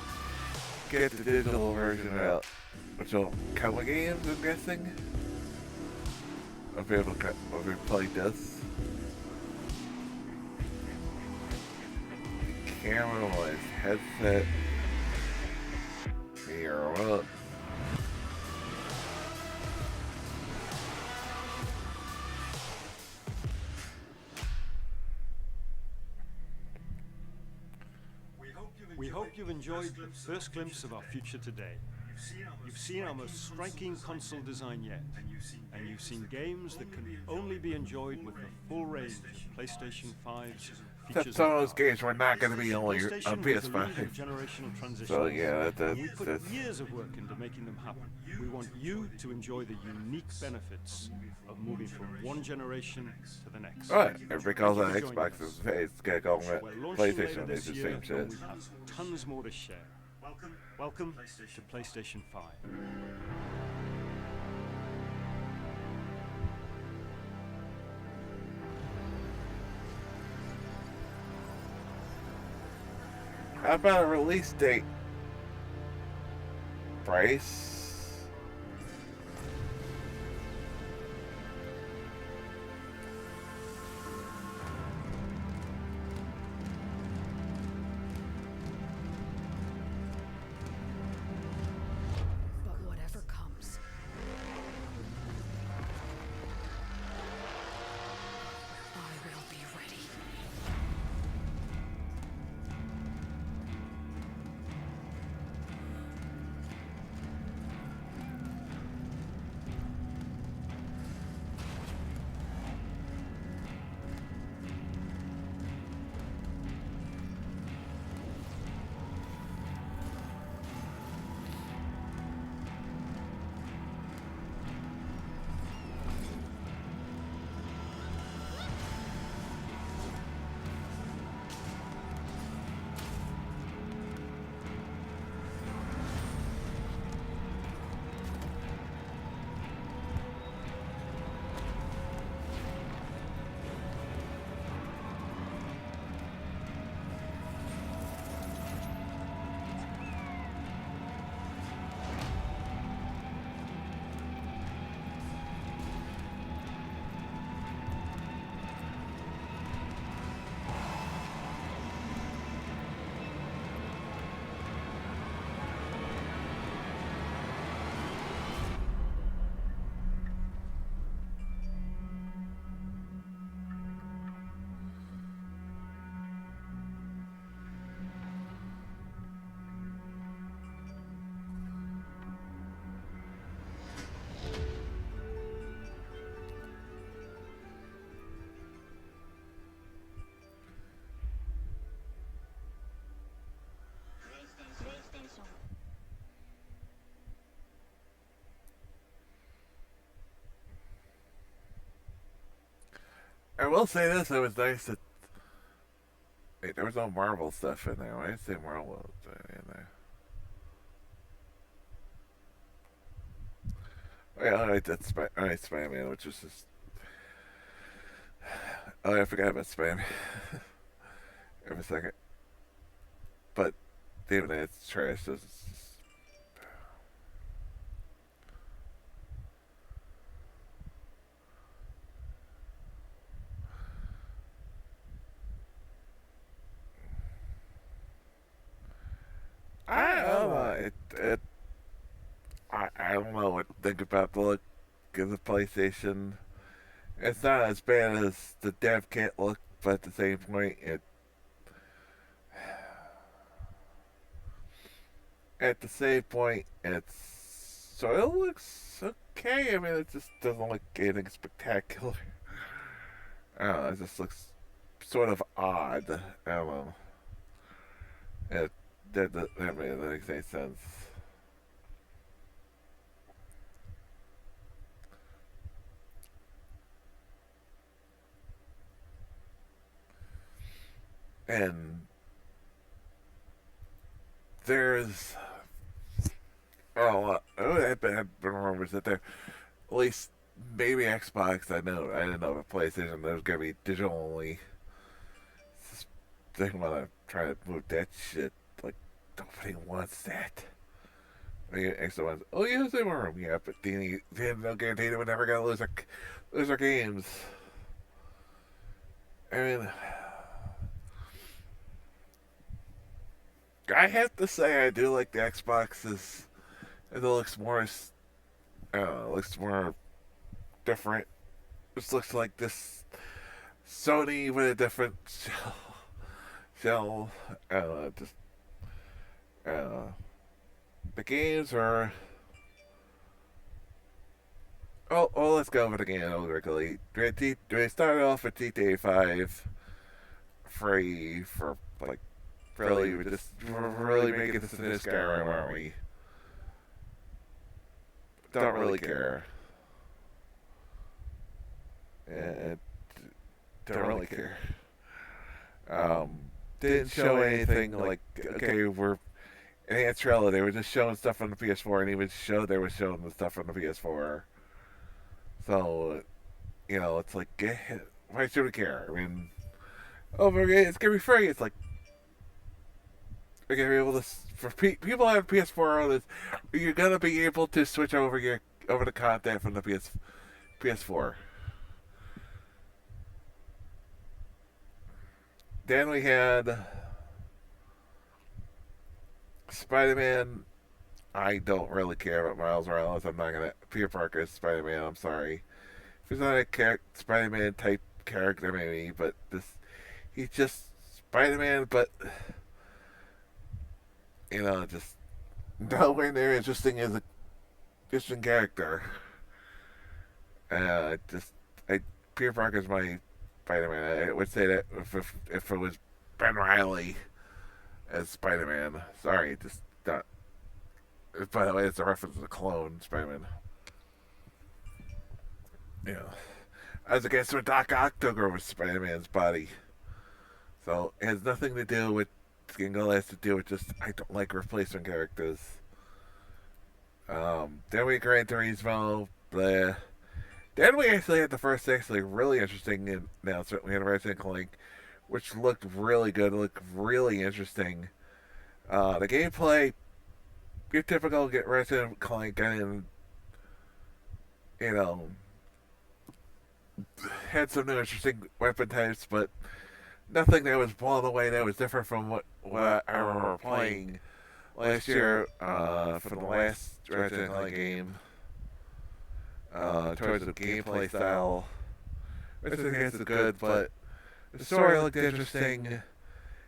get the digital version out, which will come with games, I'm guessing. I'll be able to play this. Camera noise, headset, mirror up. We hope you've enjoyed the first glimpse of our future today. You've seen our most striking console design yet, and you've seen games that can only be enjoyed with the full range of PlayStation 5's features. Some of those games were not going to be only on PS5. So yeah, we put years of work into making them happen. We want you to enjoy the unique benefits of moving from one generation to the next. Alright, everybody calls that Xbox, it's gonna go on PlayStation, it's the same shit. We have tons more to share. Welcome to PlayStation 5. How about a release date? Price? But whatever comes, I will be ready. will say this: it was nice that there was no Marvel stuff in there. I didn't say Marvel was in there. Yeah, I like that Spider-Man, which was just. Oh, I forgot about Spider-Man. Every second. But even it's trash. It's just... I don't know. I don't know what to think about the look of the PlayStation. It's not as bad as the dev kit look, but at the same point, it's so it looks okay. I mean, it just doesn't look anything spectacular. I don't know. It just looks sort of odd. I don't know. That really makes any sense. And there's I've been rumors that there, at least maybe Xbox. I didn't know if PlayStation there was gonna be digital only. They want to try to move that shit. Like nobody wants that. I mean, extra ones. Oh yes, they were. Yeah, but then they'll guarantee they would never gonna lose their games. I mean. I have to say I do like the Xboxes. It looks more, looks more different. This looks like this Sony with a different shell. The games are. Oh, let's go over the game quickly. We started off with GTA 5 free for like. Really, we're really making this into Skyrim, aren't we? Don't really care. Don't really care. Didn't show anything like, okay, we're enhanced trailer. They were just showing stuff on the PS4, and even they were showing the stuff on the PS4. So, it's like, why should we care? I mean, it's gonna be free. It's like, you're gonna be able to, for people that have PS4 owners, you're gonna be able to switch over the content from the PS4. Then we had Spider-Man. I don't really care about Miles Morales. I'm not gonna. Peter Parker is Spider-Man. I'm sorry. If he's not a Spider-Man type character, maybe, but he's just Spider-Man, but. Just nowhere near interesting as a interesting character. Peter Parker's my Spider-Man. I would say that if it was Ben Riley as Spider-Man. Sorry, just not. By the way, it's a reference to the clone Spider-Man. As against what Doc Ock took over Spider-Man's body. So it has nothing to do with. Skingle has to do with just I don't like replacement characters. Then we Gran Turismo, bleh. Then we actually had the first really interesting announcement. We had Ratchet & Clank, which looked really good, looked really interesting. The gameplay, your typical get Ratchet & Clank, and had some new interesting weapon types, but nothing that was blown away that was different from what I remember playing last year for the last Ratchet & Clank game. Towards the gameplay style, which I guess is good, but the story looked interesting.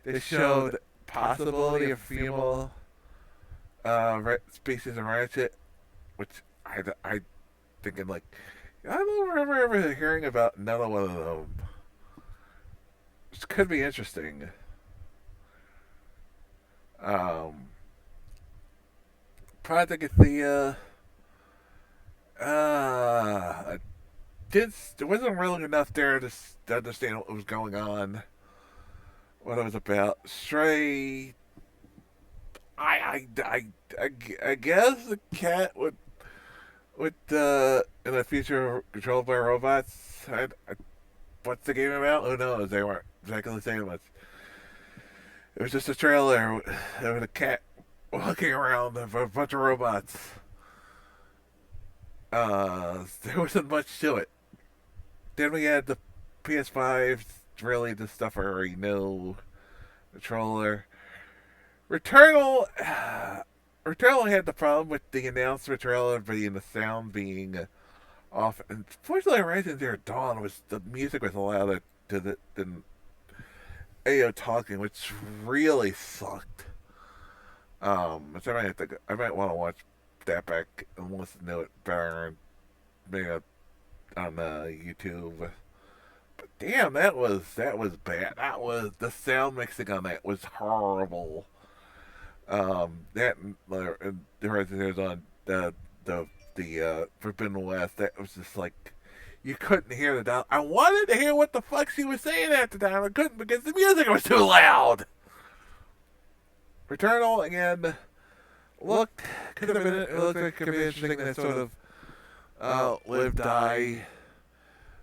They showed possibility of female species of Ratchet, which I thinking like I don't remember ever hearing about another one of them. Which could be interesting. Project Athea. there wasn't really enough there to understand what was going on, what it was about. Stray, I guess the cat would in the future controlled by robots. What's the game about? Who knows? They weren't exactly saying much. It was just a trailer with a cat walking around with a bunch of robots. There wasn't much to it. Then we had the PS5, really the stuff I already know. The controller. Returnal had the problem with the announcement trailer being the sound being off. And fortunately, Horizon Zero Dawn was the music was louder than AO talking, which really sucked. So I might want to watch that back and listen to it better, maybe on YouTube. But damn, that was bad. That was the sound mixing on that was horrible. That and the Horizon Zero Dawn, the Forbidden West, that was just like you couldn't hear the dialogue. I wanted to hear what the fuck she was saying at the time. I couldn't because the music was too loud. Returnal again could have been it looked like it could be interesting, that sort of live die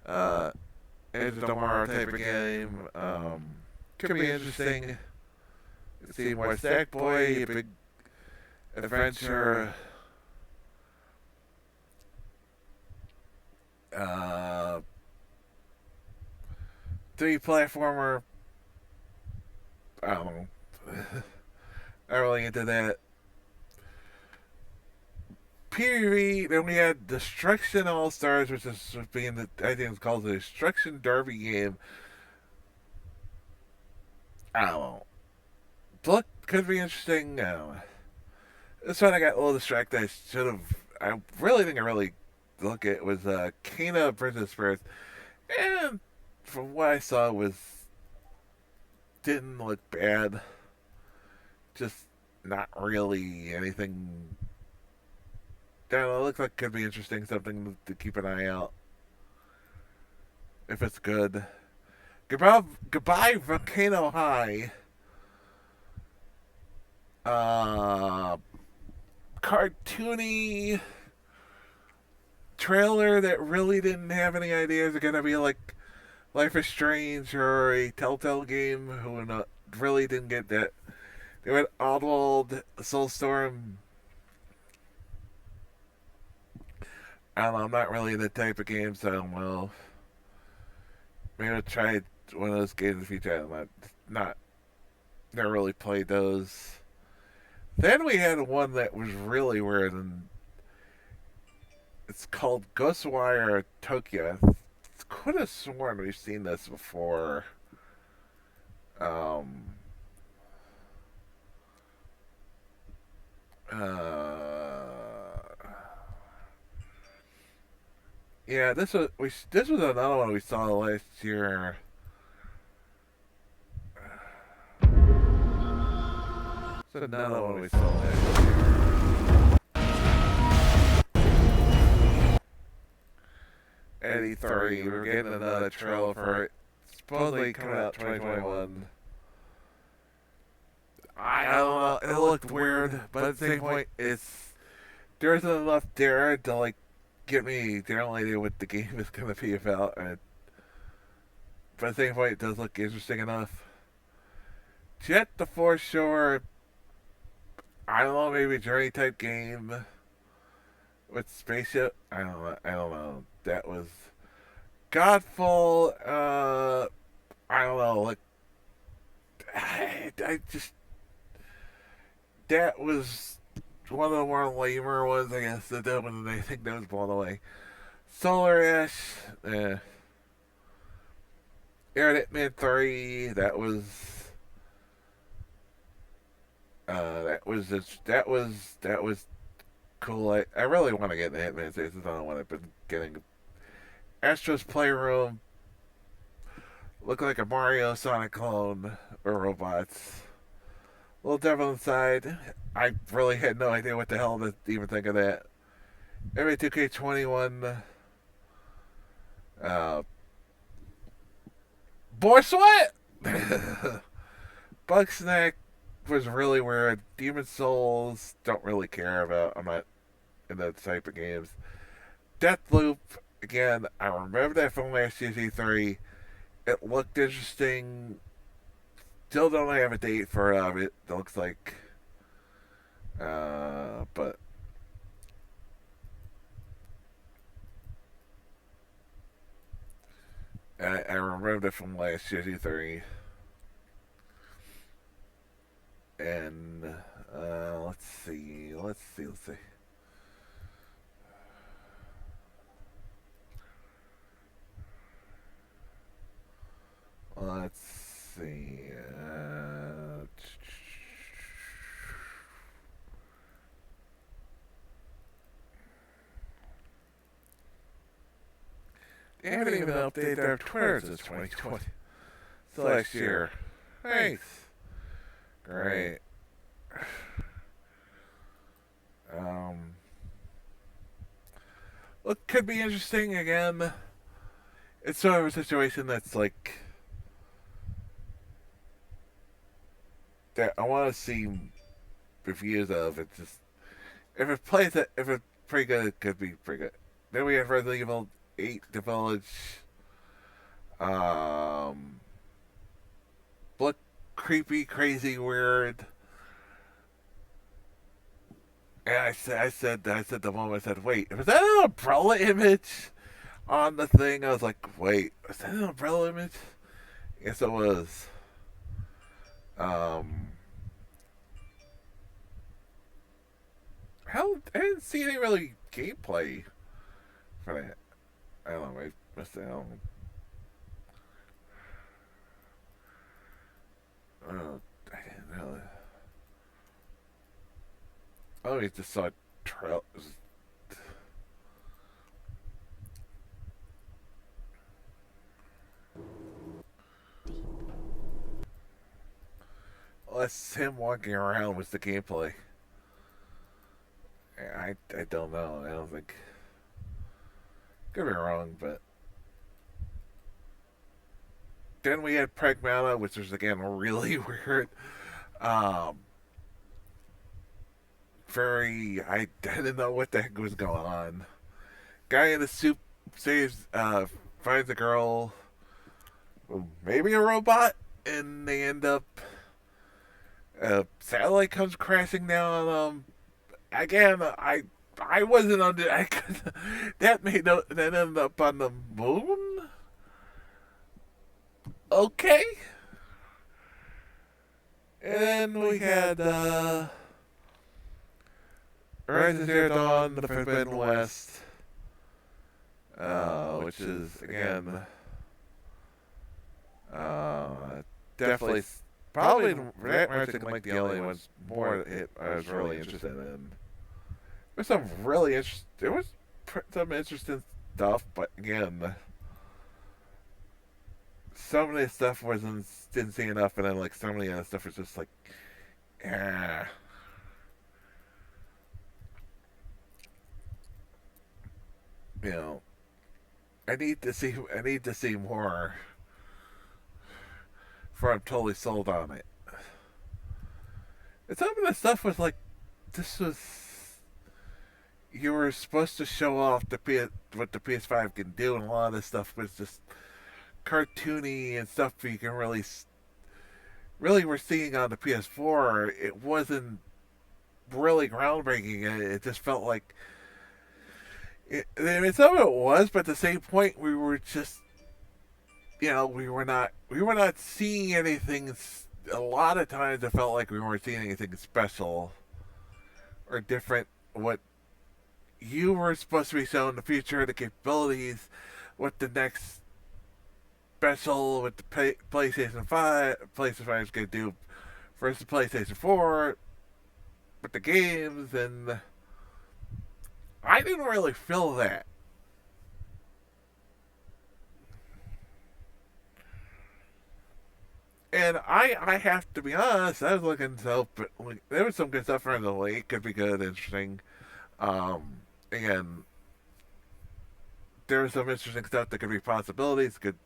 Edge of Tomorrow type of game. Could be interesting. See more Sackboy, a big adventure. 3 platformer. I don't know. Not really into that. PvP, then we had Destruction All Stars, which is being I think it's called the Destruction Derby game. I don't know. Look, could be interesting. This one I got a little distracted. I really think I really look at was Kena Princess Spirits, and from what I saw didn't look bad. Just not really anything. I don't know, it looks like it could be interesting, something to keep an eye out. If it's good. Goodbye Volcano High. Cartoony trailer that really didn't have any ideas. It's gonna be like Life is Strange or a Telltale game. Who really didn't get that. They went Oddworld, Soulstorm. I don't know, I'm not really the type of game, so I don't know. Maybe I'll try one of those games in the future. I'm never really played those. Then we had one that was really weird, and it's called Ghostwire Tokyo. I could have sworn we've seen this before. Yeah, this was another one we saw last year. This is another one we saw last year. At E3, we're getting another trailer for it. Supposedly coming out 2021. I don't know. It looked weird, but at the same point, there isn't enough there to like get me general idea what the game is going to be about. But at the same point, it does look interesting enough. Jet the Foreshore. I don't know, maybe a journey type game with spaceship. I don't know. That was Godfall. I don't know. Like, I just that was one of the more lamer ones, I guess. That one, I think that was blown away. Solar Ash. Air Man 3. That was cool. I really want to get the Hitman series. That's another one I've been getting. Astro's Playroom. Look like a Mario Sonic clone or robots. Little Devil Inside. I really had no idea what the hell to even think of that. NBA 2K21. Uh, Boy Sweat! Bugsnack was really weird. Demon Souls don't really care about. I'm not in that type of games. Deathloop, again, I remember that from last year's E3. It looked interesting. Still don't have a date for it. It looks like. But. I remember it from last year's E3. And, let's see. Let's see. Let's see. They haven't even updated their Twitter since 2020. It's last year. Nice. Great. Look, could be interesting again. It's sort of a situation that's like that I want to see reviews of. It just if it plays it, if it's pretty good, it could be pretty good. Then we have Resident Evil 8: The Village. Look creepy, crazy, weird. And I said the moment I said, wait, was that an umbrella image on the thing? I was like, wait, was that an umbrella image? Yes, it was. I didn't see any really gameplay for that. I don't know, I missed it. I didn't know. Oh, we just saw trailers. Unless him walking around was the gameplay. I don't know. I don't think. Could be wrong, but. Then we had Pragmata, which was again really weird. I didn't know what the heck was going on. Guy in the suit finds a girl, maybe a robot, and they end up. A satellite comes crashing down on them. Again, I wasn't under. That ended up on the moon. Okay. And we had Rise of Zero Dawn, The Forbidden West, which is again definitely probably that Ratchet and Clank the only ones more I was really interested in. There's some really some interesting stuff, but again, some of the stuff didn't see enough, and then like some of the other stuff was just like, yeah. You know, I need to see more before I'm totally sold on it. And some of the stuff was like, you were supposed to show off what the PS5 can do, and a lot of this stuff was just cartoony and stuff you can really we're seeing on the PS4. It wasn't really groundbreaking. It just felt like. I mean, some of it was, but at the same point, we were just, we were not seeing anything. A lot of times, it felt like we weren't seeing anything special or different. What you were supposed to be showing the future, the capabilities, what the next special with the PlayStation 5 is going to do versus PlayStation 4 with the games, and I didn't really feel that. And I have to be honest, I was looking but there was some good stuff around the lake, could be good, interesting. Again, there's some interesting stuff that could be possibilities, could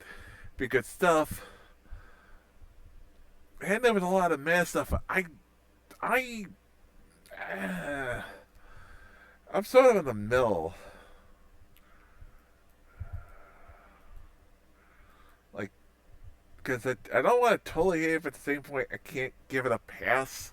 be good stuff. And there was a lot of mad stuff. I'm sort of in the middle. Like, because I don't want to totally hate it, but at the same point, I can't give it a pass.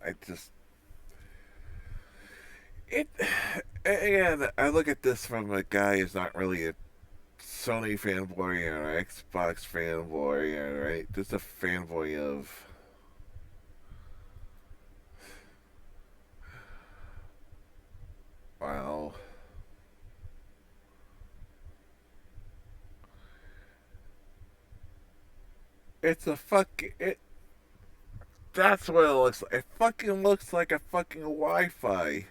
I just it again. I look at this from a guy who's not really a Sony fanboy or an Xbox fanboy, right? Just a fanboy of. Wow. It's a it. That's what it looks like. It fucking looks like a fucking Wi-Fi.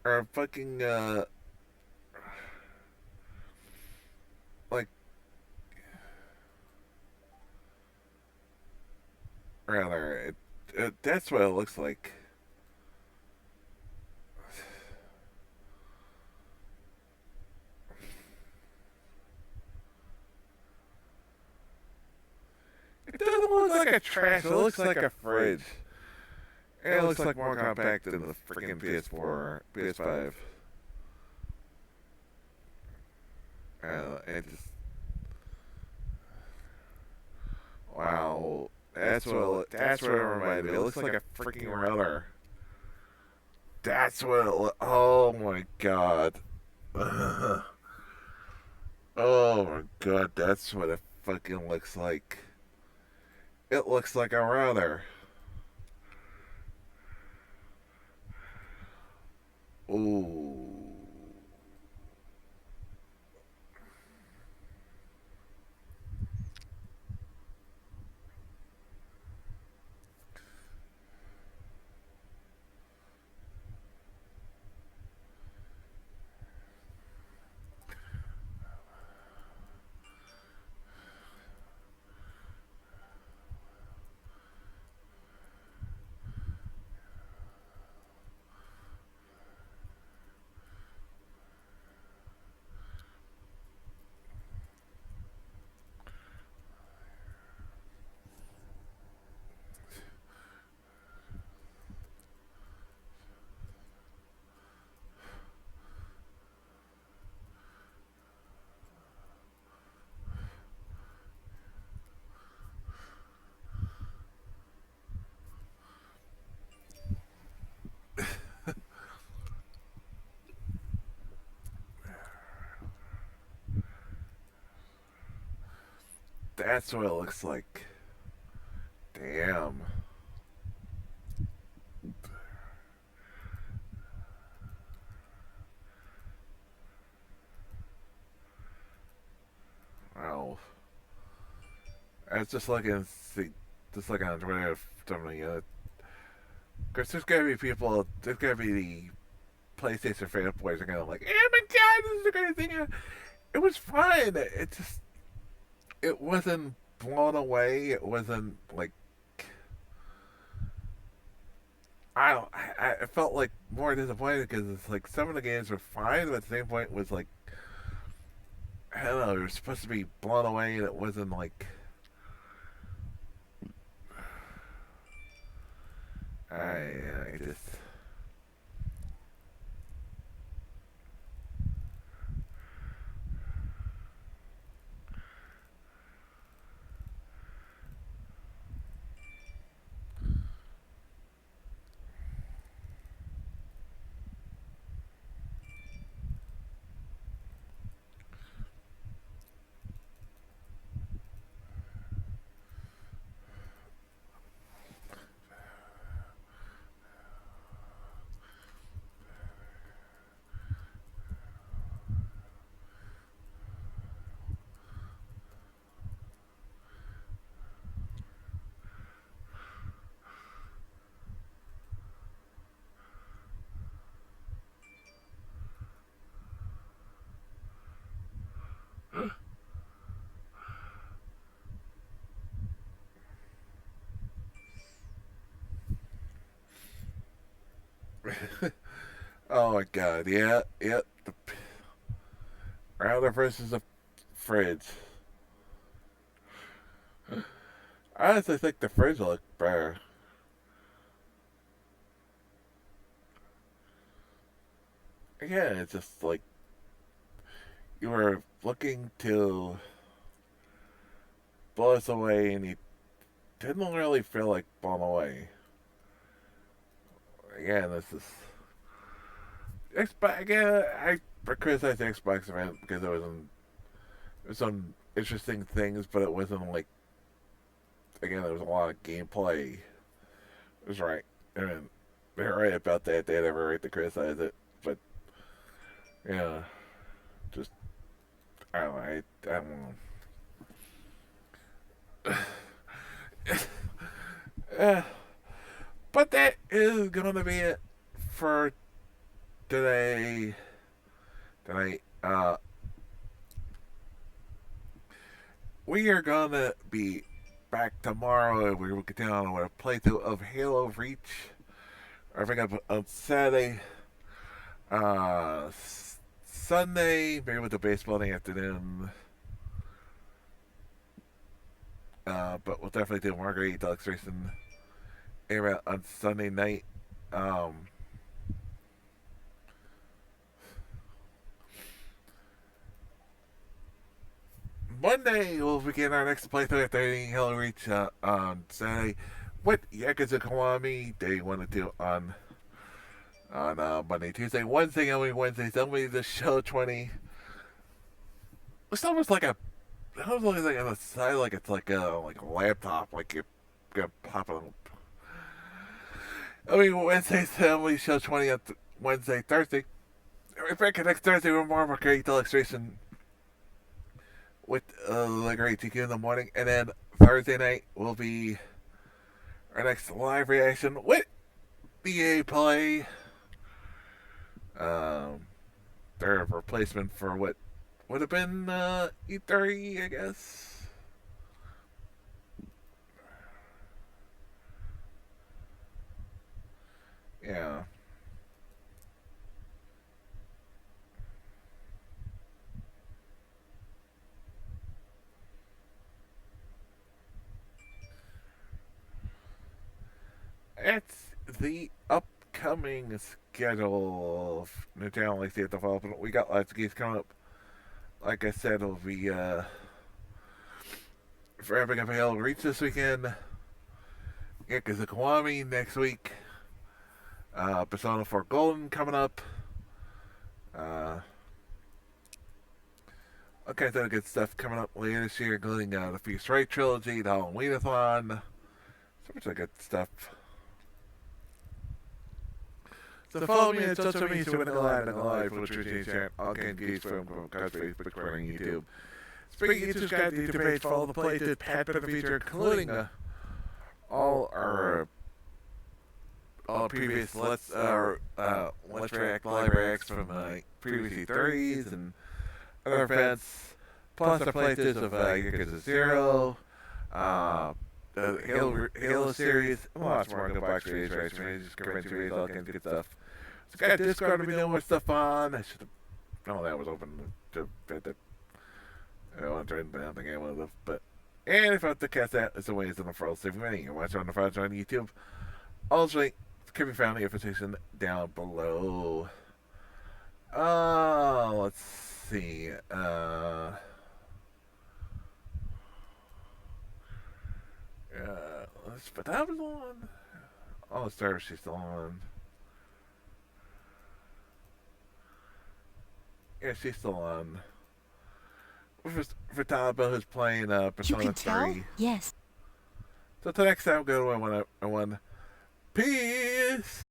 Or a fucking, like, rather, that's what it looks like. It doesn't look like a trash, it looks like a fridge. And it looks like more compact than the freaking PS4 or PS5. It just... Wow. That's what it reminded me. It looks like a freaking router. That's what it oh my god. Oh my god, that's what it fucking looks like. It looks like a router. Ooh. That's what it looks like. Damn. Wow. I was just looking, just looking on Twitter, something. Because there's gotta be people, there's gotta be the PlayStation fanboys are gonna like, oh my god, this is the greatest thing. It was fine. It just, it wasn't blown away. It wasn't like I don't. I felt like more disappointed because it's like some of the games were fine, but at the same point it was like I don't know. It was supposed to be blown away, and it wasn't like. I just. Oh my god, yeah. The router versus the fridge. I honestly think the fridge looked better. Again, it's just like you were looking to blow us away and you didn't really feel like blown away. Again, this is Xbox. Again, I criticized the Xbox event because there was some interesting things, but it wasn't like. Again, there was a lot of gameplay. It was right. I mean, they're right about that. They had every right to criticize it, but yeah, just I don't know. I don't know. But that is going to be it for today. Tonight. We are going to be back tomorrow and we will continue on with a playthrough of Halo Reach. I think on Saturday. Sunday, maybe with the baseball in the afternoon. But we'll definitely do Marguerite Deluxe Racing area on Sunday night. Monday we'll begin our next playthrough after hitting Halo Reach on Saturday with Yakuza Kiwami Day 1 and 2 on Monday, Tuesday, Wednesday, only the show 20. It's almost like a it almost looks like on the side like it's like a laptop, like you're gonna pop it up. Wednesday's Family Show 20 on Wednesday, Thursday. Right back next Thursday with more Marguerite Deluxe Racing with the great TQ in the morning, and then Thursday night will be our next live reaction with EA Play. Their replacement for what would have been E3, I guess. Yeah. It's the upcoming schedule of New Channel Legacy development. We got lots of games coming up. Like I said, it'll be wrapping up Halo Reach this weekend. Yakuza Kiwami next week. Persona 4 Golden coming up. All kinds of good stuff coming up later this year, including the Feast Right trilogy, the Halloween-a-thon. So much good stuff. So follow me on social media to win a live for Twitch chat. All games engaged from cards, Facebook, Twitter, and YouTube. Speaking of YouTube, guys, YouTube page, follow the play to Pat Better feature, including all our previous Let's React live reacts from previous E30s and other events. Plus our playthroughs of Yakuza 0, The Halo series, lots more good box reviews, right? Just go reviews, read all kinds of good stuff. It's got Discord to be knowing what stuff on. I should have. Oh, that was open to the. I want to try and I think I wanted to, but. And if I have to cast that, it's always in the file saving menu. You can watch it on the files on YouTube. All the link can be found in the information down below. Let's see. But that was on. Oh, Star she's still on. Yeah, she's still on. For Talbot, who's playing Persona 3. Yes. So till next time, go to one. Peace.